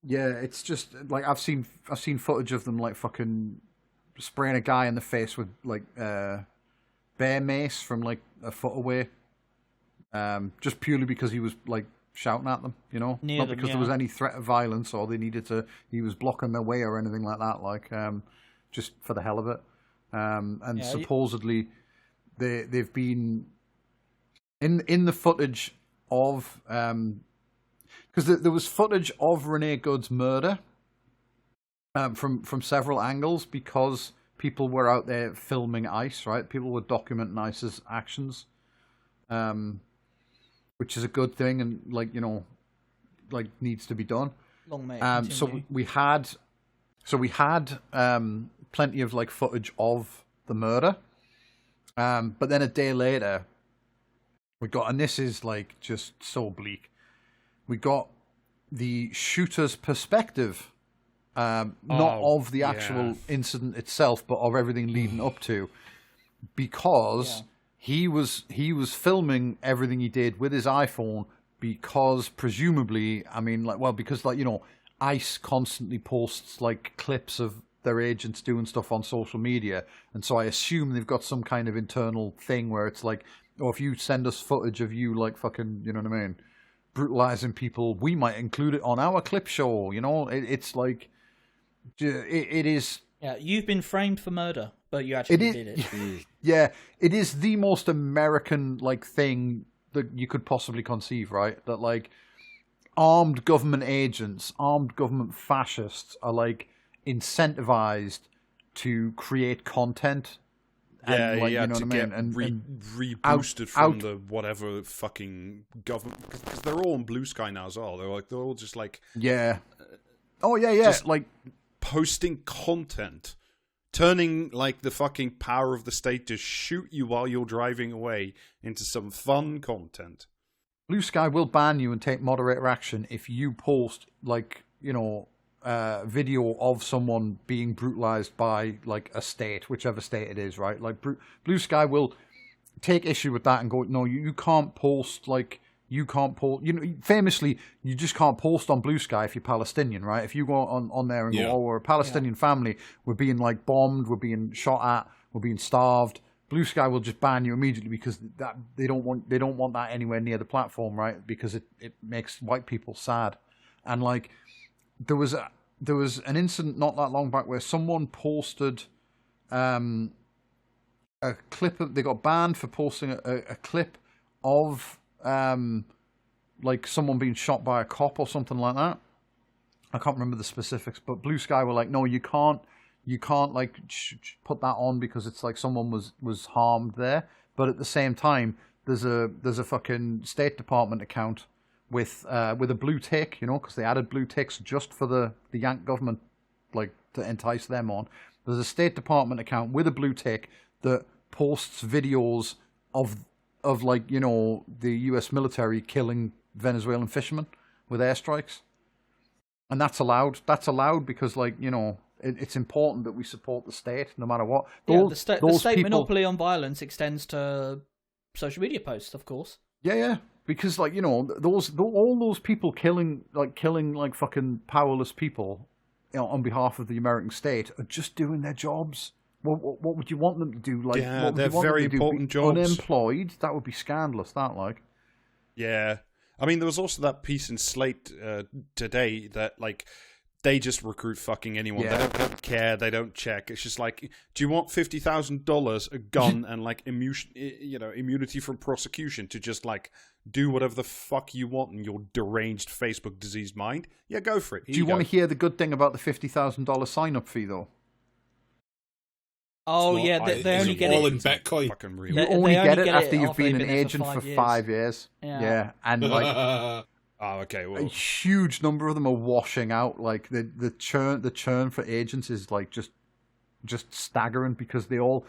Yeah, it's just like I've seen footage of them like fucking spraying a guy in the face with like bear mace from like a foot away, just purely because he was like shouting at them, you know, not because there was any threat of violence or they needed to. He was blocking their way or anything like that. Like just for the hell of it. And supposedly they've been in the footage of because there was footage of Renee Good's murder from several angles because people were out there filming ICE, right? People were documenting ICE's actions, which is a good thing and like, you know, like needs to be done. Long may it continue. So we had plenty of like footage of the murder, but then a day later we got, and this is like just so bleak, we got the shooter's perspective, not of the actual incident itself, but of everything leading up to, because he was filming everything he did with his iPhone, because presumably, I mean, like, well, because like, you know, ICE constantly posts like clips of their agents doing stuff on social media, and so I assume they've got some kind of internal thing where it's like, oh, if you send us footage of you like fucking, you know what I mean, brutalizing people, we might include it on our clip show, you know. It's like it is. Yeah, you've been framed for murder, but you actually did it. Yeah, it is the most American like thing that you could possibly conceive, right? That like armed government agents, armed government fascists are like incentivized to create content. And, like, you know to what I get mean? And reboosted from the whatever fucking government, because they're all on Blue Sky now as well. They're all just like just like posting content, turning like the fucking power of the state to shoot you while you're driving away into some fun content. Blue Sky will ban you and take moderator action if you post like, you know, video of someone being brutalized by like a state, whichever state it is, right? Like Blue Sky will take issue with that and go, no, you can't post, like, you can't post, you know, famously, you just can't post on Blue Sky if you're Palestinian, right? If you go on there and go, oh, we're a Palestinian family, we're being like bombed, we're being shot at, we're being starved, Blue Sky will just ban you immediately because that they don't want that anywhere near the platform, right? Because it makes white people sad. And like there was an incident not that long back where someone posted a clip of, they got banned for posting a clip of like someone being shot by a cop or something like that. I can't remember the specifics, but Blue Sky were like, no, you can't like put that on because it's like someone was harmed there. But at the same time, there's a fucking State Department account with a blue tick, you know, because they added blue ticks just for the Yank government, like to entice them on. There's a State Department account with a blue tick that posts videos of like, you know, the U.S. military killing Venezuelan fishermen with airstrikes, and that's allowed. That's allowed because, like, you know, it's important that we support the state no matter what. The state monopoly on violence extends to social media posts, of course. Yeah. Because, like, you know, all those people killing like fucking powerless people, you know, on behalf of the American state are just doing their jobs. What would you want them to do? Like, yeah, they're very important jobs. Unemployed? That would be scandalous. That, like. Yeah, I mean, there was also that piece in Slate today that like they just recruit fucking anyone. Yeah. They don't care. They don't check. It's just like, do you want $50,000, a gun, and like immunity from prosecution to just like do whatever the fuck you want in your deranged Facebook diseased mind? Yeah, go for it. Do you want to hear the good thing about the $50,000 sign-up fee, though? Oh, yeah, they only get it all in Bitcoin. Fucking real. You only get it after you've been an agent for 5 years. Yeah, and like, oh, okay. Well, a huge number of them are washing out. Like the churn for agents is like just staggering because they all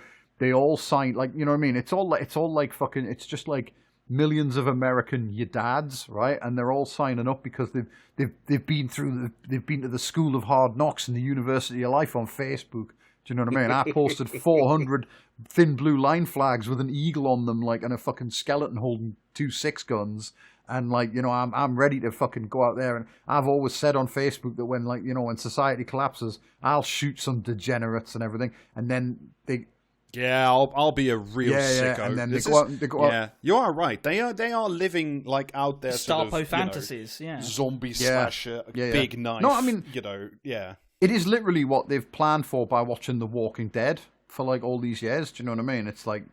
sign, like, you know what I mean. It's all like fucking. It's just like millions of American your dads, right? And they're all signing up because they've been to the School of Hard Knocks and the University of Life on Facebook. Do you know what I mean? I posted 400 thin blue line flags with an eagle on them, like, and a fucking skeleton holding 2 6 guns, And like, you know, I'm ready to fucking go out there. And I've always said on Facebook that when, like, you know, when society collapses, I'll shoot some degenerates and everything. And then they... Yeah, I'll be a real sicko. And then they go out. You are right. They are living like out there Starpo sort of, fantasies, zombie slasher, big knife. No, I mean, you know, it is literally what they've planned for by watching The Walking Dead for like all these years. Do you know what I mean? It's like,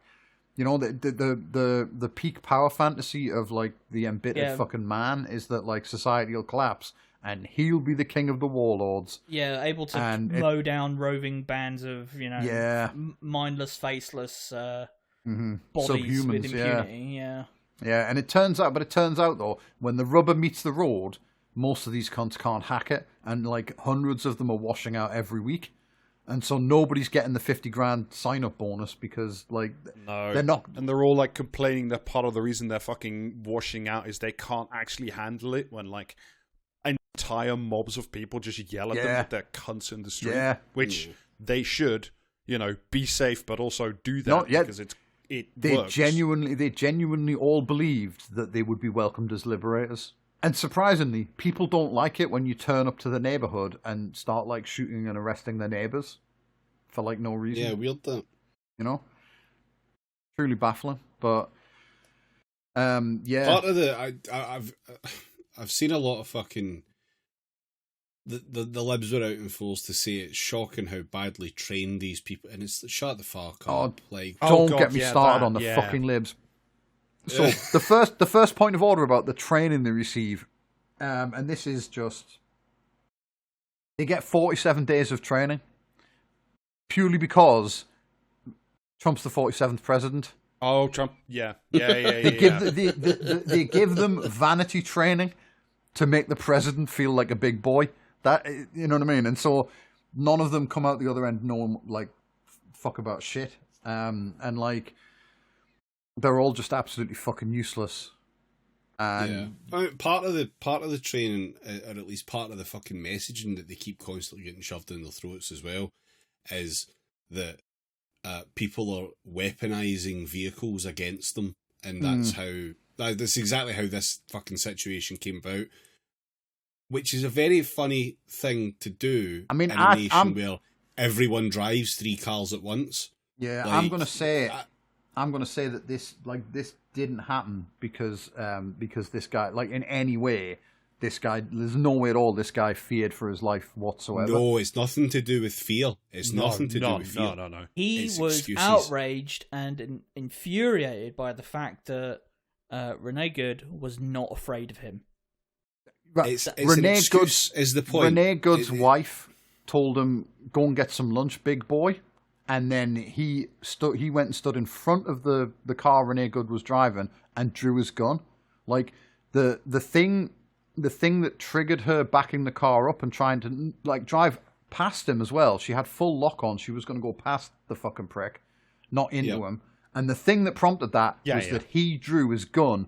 you know, the peak power fantasy of like the embittered fucking man is that like society will collapse and he'll be the king of the warlords. Yeah, able to mow down roving bands of, you know, mindless, faceless bodies Subhumans, with impunity. Yeah, and it turns out though, when the rubber meets the road, most of these cunts can't hack it, and like hundreds of them are washing out every week. And so nobody's getting the 50 grand sign-up bonus because, like, they're not... And they're all, like, complaining that part of the reason they're fucking washing out is they can't actually handle it when, like, entire mobs of people just yell at them that they're cunts in the street. Yeah. Which they should, you know, be safe, but also do that because it works. They genuinely all believed that they would be welcomed as liberators. And surprisingly, people don't like it when you turn up to the neighborhood and start like shooting and arresting their neighbors for like no reason. Yeah, weird that. You know, truly baffling. But part of the I've seen a lot of fucking the libs were out in force to say it's shocking how badly trained these people, and it's shut the fuck up. Don't get me started on the fucking libs. So the first point of order about the training they receive, and this is just, they get 47 days of training purely because Trump's the 47th president. Oh, Trump! They give them vanity training to make the president feel like a big boy. That, you know what I mean? And so none of them come out the other end knowing like fuck about shit. And like, they're all just absolutely fucking useless. And I mean, part of the training, or at least part of the fucking messaging that they keep constantly getting shoved in their throats as well, is that people are weaponizing vehicles against them, and that's exactly how this fucking situation came about. Which is a very funny thing to do. I mean, in a nation where everyone drives 3 cars at once. Yeah, like, I'm gonna say that this didn't happen because this guy, like, in any way, there's no way at all this guy feared for his life whatsoever. No, it's nothing to do with fear. It's nothing to do with fear. No. He was excuses. Outraged and infuriated by the fact that Renee Good was not afraid of him. It's Renee Good's is the point. Renee Good's wife told him, "Go and get some lunch, big boy." And then he went and stood in front of the car Renee Good was driving and drew his gun. Like the thing that triggered her backing the car up and trying to like drive past him as well. She had full lock on. She was going to go past the fucking prick, not into him. And the thing that prompted that was that he drew his gun.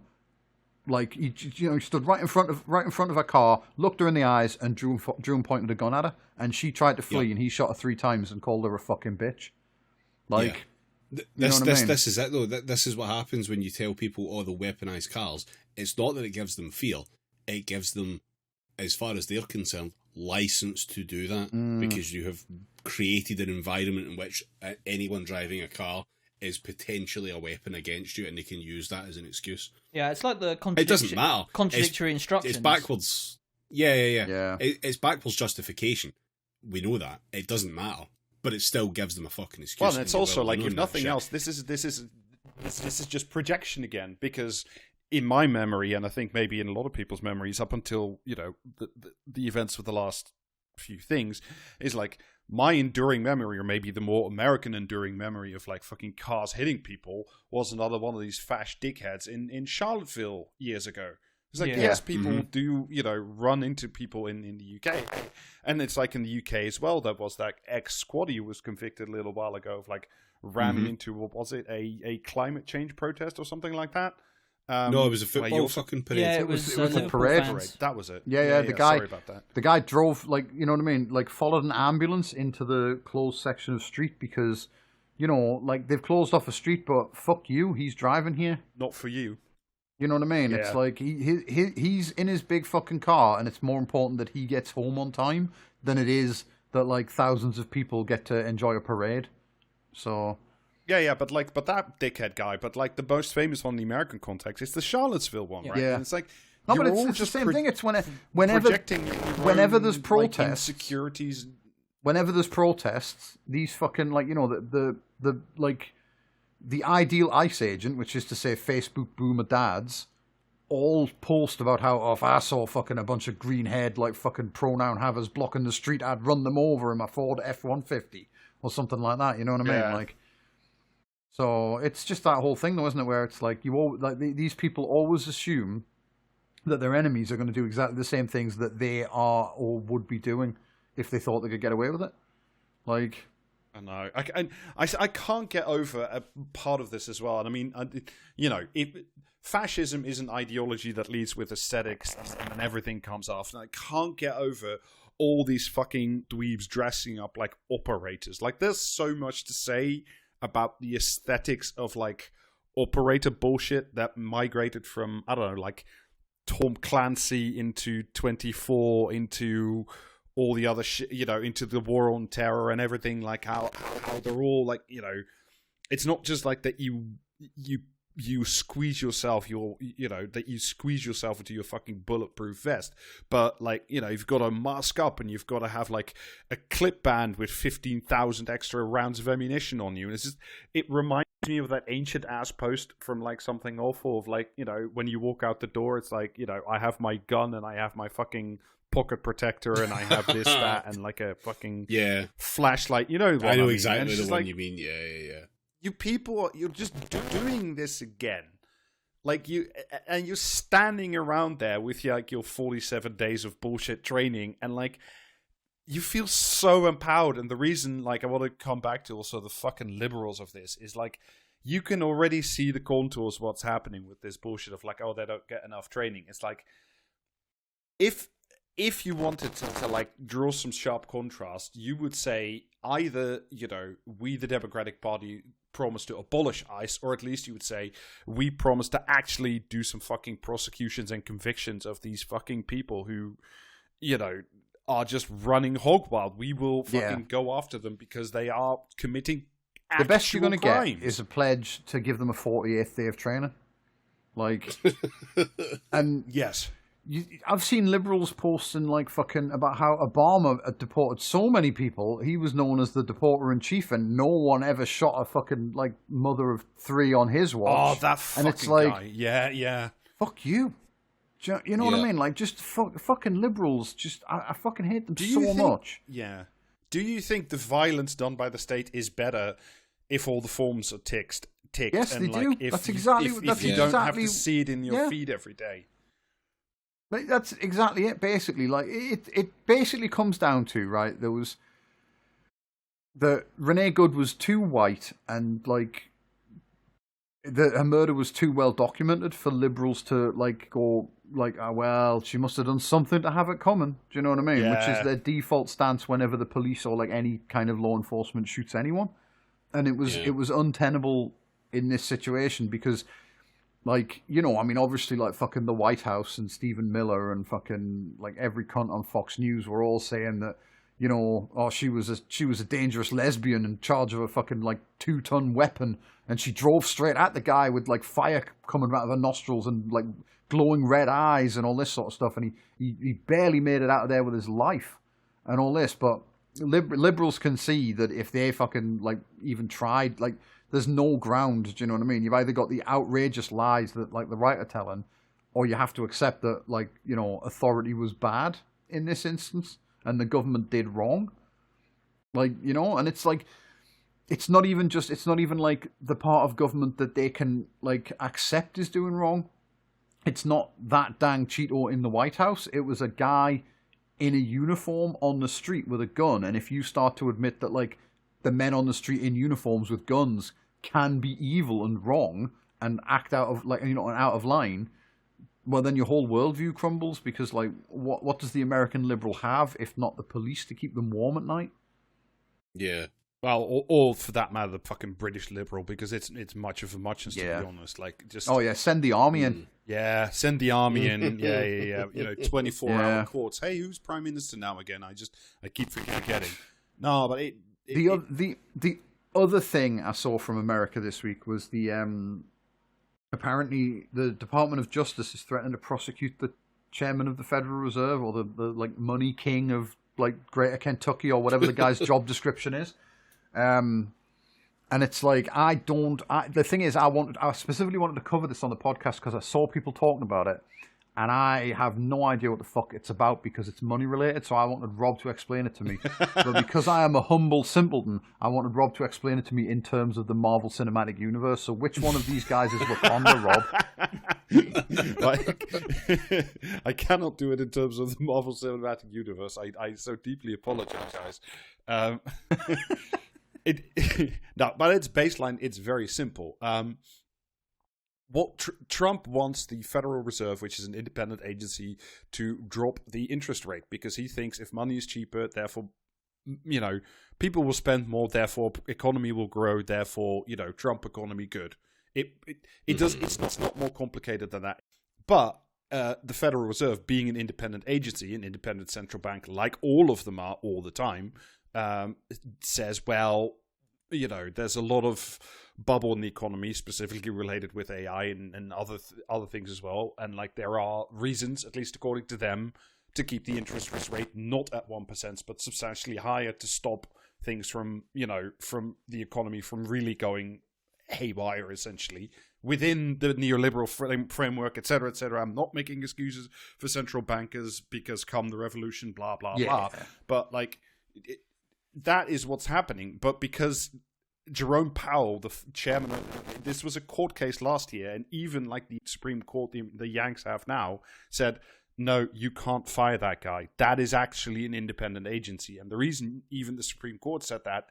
Like he stood right in front of her car, looked her in the eyes, and drew and pointed a gun at her. And she tried to flee, and he shot her 3 times and called her a fucking bitch. Like, this is it though. This is what happens when you tell people, "Oh, they'll weaponize cars." It's not that it gives them fear; it gives them, as far as they're concerned, license to do that because you have created an environment in which anyone driving a car is potentially a weapon against you, and they can use that as an excuse. Yeah, it's like the it doesn't matter. Contradictory instructions. It's backwards. Yeah. It's backwards justification. We know that it doesn't matter, but it still gives them a fucking excuse. Well, and it's also like, if nothing else, this is just projection again. Because in my memory, and I think maybe in a lot of people's memories, up until the events of the last few things, is like, my enduring memory, or maybe the more American enduring memory of like fucking cars hitting people, was another one of these fash dickheads in Charlottesville years ago. It's like, yes, people do, run into people in the UK. And it's like in the UK as well, there was that ex-squaddy who was convicted a little while ago of like ramming into, what was it, a climate change protest or something like that? No, it was a football fucking parade. Yeah, it was a parade. That was it. Yeah. Sorry about that. The guy drove, like, you know what I mean? Like, followed an ambulance into the closed section of street because, like, they've closed off a street, but fuck you, he's driving here. Not for you. You know what I mean? Yeah. It's like he's in his big fucking car, and it's more important that he gets home on time than it is that like thousands of people get to enjoy a parade. So yeah, but that dickhead guy. But like the most famous one in the American context is the Charlottesville one, right? Yeah. And it's like no, but it's the same thing. It's whenever there's protests, like, insecurities. Whenever there's protests, these fucking like the like. The ideal ICE agent, which is to say Facebook boomer dads, all post about how if I saw fucking a bunch of green-haired like fucking pronoun havers blocking the street, I'd run them over in my Ford F-150 or something like that. You know what I mean? Like, so it's just that whole thing, though, isn't it? Where it's like these people always assume that their enemies are going to do exactly the same things that they are or would be doing if they thought they could get away with it. Like. I know. I can't get over a part of this as well. And I mean, fascism is an ideology that leads with aesthetics and everything comes after. And I can't get over all these fucking dweebs dressing up like operators. Like, there's so much to say about the aesthetics of like operator bullshit that migrated from, I don't know, like Tom Clancy into 24 into all the other shit, into the war on terror and everything, like how they're all like, it's not just like that you squeeze yourself that you squeeze yourself into your fucking bulletproof vest, but like, you've got to mask up and you've got to have like a clip band with 15,000 extra rounds of ammunition on you. And it's just, it reminds me of that ancient ass post from like something awful of like, when you walk out the door, it's like, I have my gun and I have my fucking pocket protector and I have this, that, and like a fucking flashlight. You know what I know exactly the one you mean. Yeah. You people, you're just doing this again. Like you're standing around there with like your 47 days of bullshit training, and like you feel so empowered. And the reason, like, I want to come back to also the fucking liberals of this is like, you can already see the contours of what's happening with this bullshit of like, oh, they don't get enough training. It's like, if you wanted to like draw some sharp contrast, you would say either, we the Democratic Party promise to abolish ICE, or at least you would say we promise to actually do some fucking prosecutions and convictions of these fucking people who, are just running hog wild. We will fucking go after them because they are committing actual the best you're going to crimes. get is a pledge to give them a 48th day of training. Like, and yes. I've seen liberals posting like fucking about how Obama had deported so many people. He was known as the deporter in chief, and no one ever shot a fucking like mother of three on his watch. Oh, that fucking and it's like, guy. Yeah. Fuck you. You know what I mean? Like, just fucking liberals. Just I fucking hate them so much. Yeah. Do you think the violence done by the state is better if all the forms are ticked? Yes, and they do. That's exactly. If you don't have to see it in your feed every day. Like, that's exactly it, basically. Like, it basically comes down to, right, there was... Renee Good was too white, and, like, her murder was too well documented for liberals to, like, go, like, oh, well, she must have done something to have it coming. Do you know what I mean? Yeah. Which is their default stance whenever the police or, like, any kind of law enforcement shoots anyone. And it was untenable in this situation because... Like, I mean, obviously, like, fucking the White House and Stephen Miller and fucking, like, every cunt on Fox News were all saying that, oh, she was a dangerous lesbian in charge of a fucking, like, 2-ton weapon, and she drove straight at the guy with, like, fire coming out of her nostrils and, like, glowing red eyes and all this sort of stuff, and he barely made it out of there with his life and all this, but liberals can see that if they fucking, like, even tried, like... There's no ground, do you know what I mean? You've either got the outrageous lies that, like, the right are telling, or you have to accept that, like, authority was bad in this instance, and the government did wrong. Like, and it's like, it's not even like the part of government that they can, like, accept is doing wrong. It's not that dang Cheeto in the White House. It was a guy in a uniform on the street with a gun, and if you start to admit that, like, the men on the street in uniforms with guns can be evil and wrong and act out of, like, out of line, well, then your whole worldview crumbles because, like, what does the American liberal have if not the police to keep them warm at night? Yeah. Well, or for that matter, the fucking British Liberal, because it's much of a muchness, to be honest. Like, just send the army in. Yeah, send the army in. Yeah. 24-hour courts. Hey, who's prime minister now again? I keep forgetting. No, but the other thing I saw from America this week was the apparently the Department of Justice is threatening to prosecute the chairman of the Federal Reserve, or the like money king of like Greater Kentucky, or whatever the guy's job description is. And it's like, the thing is, I specifically wanted to cover this on the podcast because I saw people talking about it, and I have no idea what the fuck it's about because it's money related, so I wanted Rob to explain it to me. But because I am a humble simpleton, I wanted Rob to explain it to me in terms of the Marvel Cinematic Universe. So which one of these guys is Wakanda, Rob? I cannot do it in terms of the Marvel Cinematic Universe. I so deeply apologize, guys. No, but its baseline, it's very simple. What Trump wants the Federal Reserve, which is an independent agency, to drop the interest rate, because he thinks if money is cheaper, therefore, people will spend more, therefore economy will grow, therefore, Trump economy good. It's not more complicated than that. But the Federal Reserve, being an independent agency, an independent central bank, like all of them are all the time, says, well, there's a lot of bubble in the economy, specifically related with AI and other things as well. And like, there are reasons, at least according to them, to keep the interest rate not at 1%, but substantially higher, to stop things from the economy from really going haywire, essentially, within the neoliberal framework, etc., etc. I'm not making excuses for central bankers, because come the revolution, blah, blah, blah. But like, that is what's happening. But because Jerome Powell, the chairman, this was a court case last year, and even like the Supreme Court, the Yanks have now said, no, you can't fire that guy. That is actually an independent agency. And the reason even the Supreme Court said that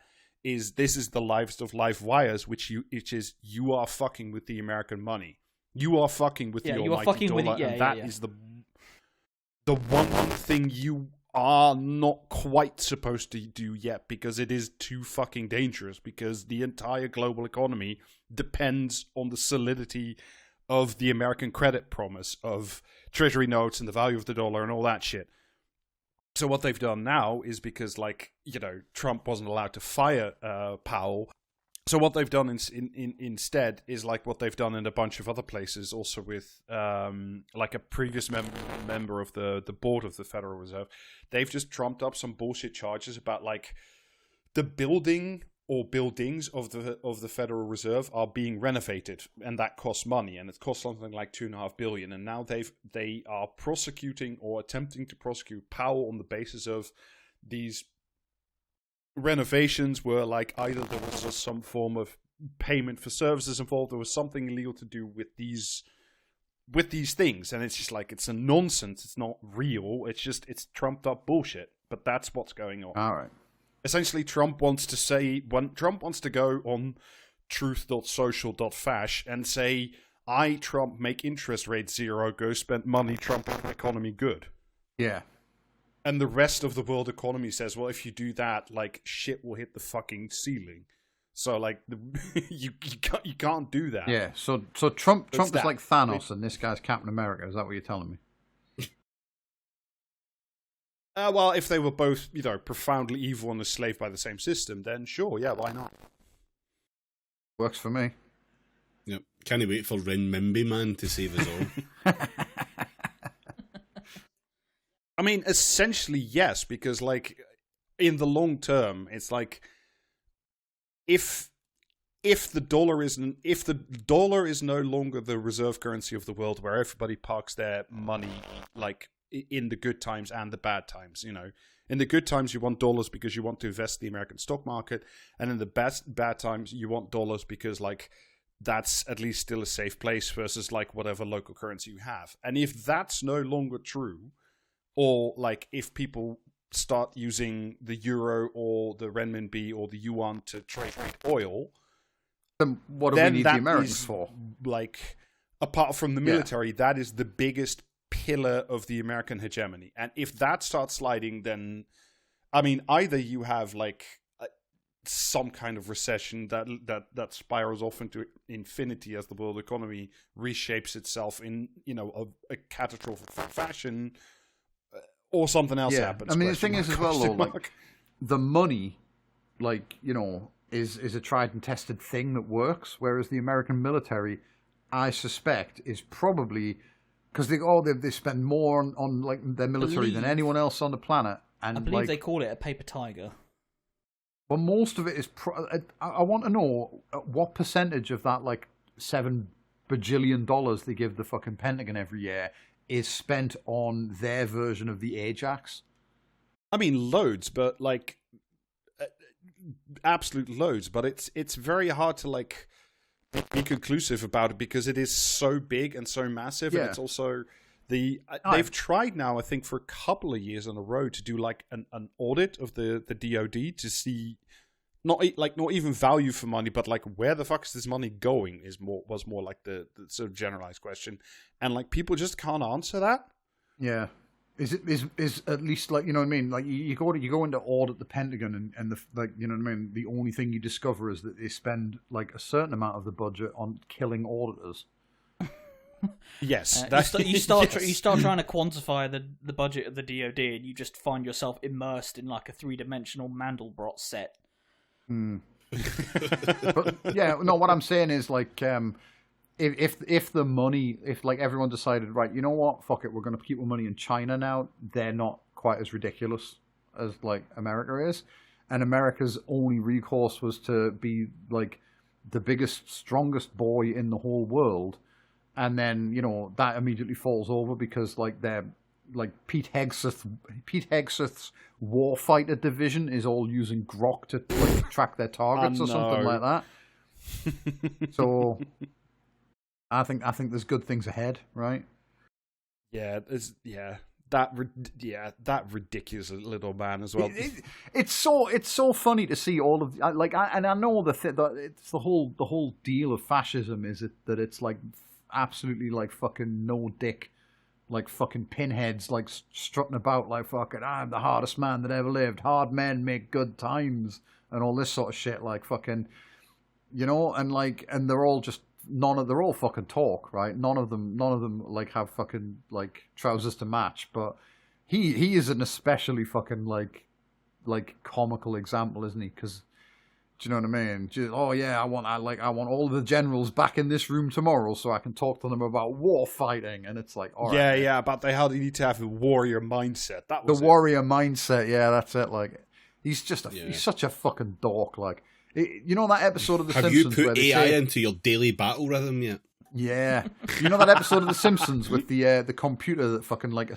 is this is the lives of live wires, which is you are fucking with the American money. You are fucking with the almighty dollar, and that is the one thing you are not quite supposed to do yet, because it is too fucking dangerous, because the entire global economy depends on the solidity of the American credit promise of treasury notes and the value of the dollar and all that shit. So what they've done now is, because Trump wasn't allowed to fire Powell, so what they've done instead is like what they've done in a bunch of other places, also with like a previous member of the board of the Federal Reserve. They've just trumped up some bullshit charges about like the building or buildings of the Federal Reserve are being renovated, and that costs money, and it costs something like $2.5 billion. And now they are prosecuting or attempting to prosecute Powell on the basis of these renovations were like either there was some form of payment for services involved, there was something illegal to do with these things, and it's just like, it's a nonsense, it's not real, it's trumped up bullshit. But that's what's going on. All right. Essentially, Trump wants to go on truth.social.fash and say, I, Trump, make interest rates zero, go spend money, Trump economy good. Yeah. And the rest of the world economy says, well, if you do that, like, shit will hit the fucking ceiling. So, like, you can't do that. Yeah, so Trump is like Thanos, and this guy's Captain America. Is that what you're telling me? Well, if they were both, profoundly evil and enslaved by the same system, then sure, yeah, why not? Works for me. Yep. Can't wait for Renminbi Man to save us all. I mean, essentially, yes, because, like, in the long term, it's like, if the dollar is no longer the reserve currency of the world, where everybody parks their money, like, in the good times and the bad times, in the good times you want dollars because you want to invest in the American stock market, and in the bad times you want dollars because, like, that's at least still a safe place versus, like, whatever local currency you have. And if that's no longer true, or like if people start using the euro or the renminbi or the yuan to trade oil, then what do we need the Americans for? Like, apart from the military, that is the biggest pillar of the American hegemony. And if that starts sliding, then, I mean, either you have, like, some kind of recession that spirals off into infinity as the world economy reshapes itself in a catastrophic fashion, or something else happens. I mean, the thing is as well, though, like the money, like is a tried and tested thing that works, whereas the American military, I suspect, is probably because they spend more on like their military than anyone else on the planet, and I believe they call it a paper tiger. But most of it is. I want to know what percentage of that, like $7 bajillion they give the fucking Pentagon every year, is spent on their version of the Ajax. I mean, loads, but like absolute loads. But it's very hard to like be conclusive about it because it is so big and so massive, and it's also. They've tried now, I think, for a couple of years in a row to do like an audit of the DoD to see not even value for money, but like where the fuck is this money going was more like the sort of generalized question, and like people just can't answer that. Yeah, is at least like what I mean? Like you go into audit the Pentagon and the like what I mean? The only thing you discover is that they spend like a certain amount of the budget on killing auditors. Yes, you start trying to quantify the budget of the DoD, and you just find yourself immersed in like a 3-dimensional Mandelbrot set. But yeah, no. What I'm saying is like, if the money, if like everyone decided, right, you know what, fuck it, we're going to keep our money in China now. They're not quite as ridiculous as like America is, and America's only recourse was to be like the biggest, strongest boy in the whole world. And then, that immediately falls over because, like, they're, like, Pete Hegseth's warfighter division is all using Grok to, like, track their targets or something like that. So, I think there's good things ahead, right? Yeah, that ridiculous little man as well. It's so funny to see all of and I know it's the whole deal of fascism is that it's like absolutely like fucking no dick, like fucking pinheads like strutting about like fucking I'm the hardest man that ever lived. Hard men make good times and all this sort of shit. Like fucking, and they're all just they're all fucking talk, right? None of them like have fucking like trousers to match. But he is an especially fucking like comical example, isn't he? Because do you know what I mean? I want all the generals back in this room tomorrow so I can talk to them about war fighting. And it's like, all right. Yeah, but how do you need to have a warrior mindset? That was warrior mindset. Yeah, that's it. Like, he's just he's such a fucking dork. Like, that episode of The Simpsons? Have you put where AI into your daily battle rhythm yet? Yeah, that episode of The Simpsons with the computer that fucking like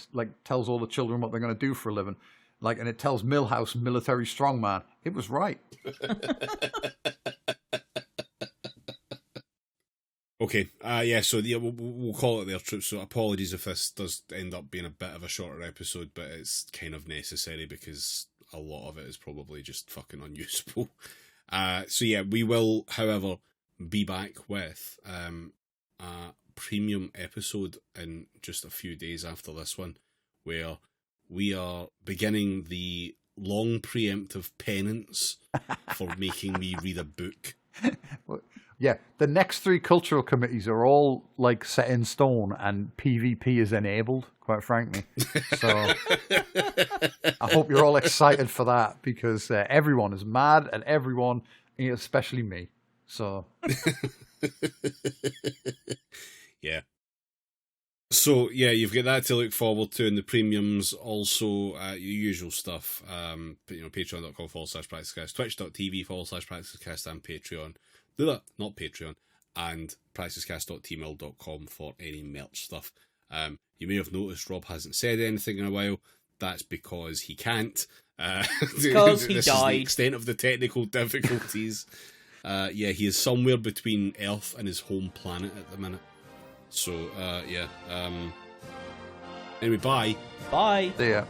tells all the children what they're going to do for a living. Like, and it tells Milhouse military strongman. It was right. Okay. We'll call it there, troops. So apologies if this does end up being a bit of a shorter episode, but it's kind of necessary because a lot of it is probably just fucking unusable. We will, however, be back with a premium episode in just a few days after this one, where we are beginning the long preemptive penance for making me read a book. Yeah, the next 3 cultural committees are all like set in stone, and PvP is enabled, quite frankly. So I hope you're all excited for that because everyone is mad at everyone, especially me. So yeah. So, you've got that to look forward to in the premiums. Also, your usual stuff. Patreon.com/PracticeCast, Twitch.tv/PracticeCast, and Patreon. Not Patreon. And PracticeCast.tmail.com for any merch stuff. You may have noticed Rob hasn't said anything in a while. That's because he can't. Because he died. This is the extent of the technical difficulties. He is somewhere between Earth and his home planet at the minute. So, anyway, bye. Bye. See ya.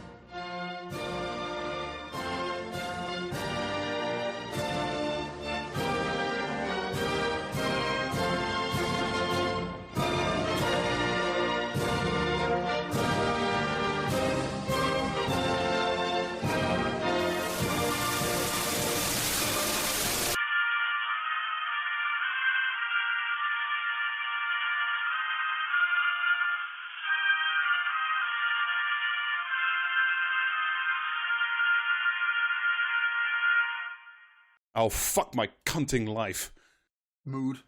Oh, fuck my cunting life. Mood.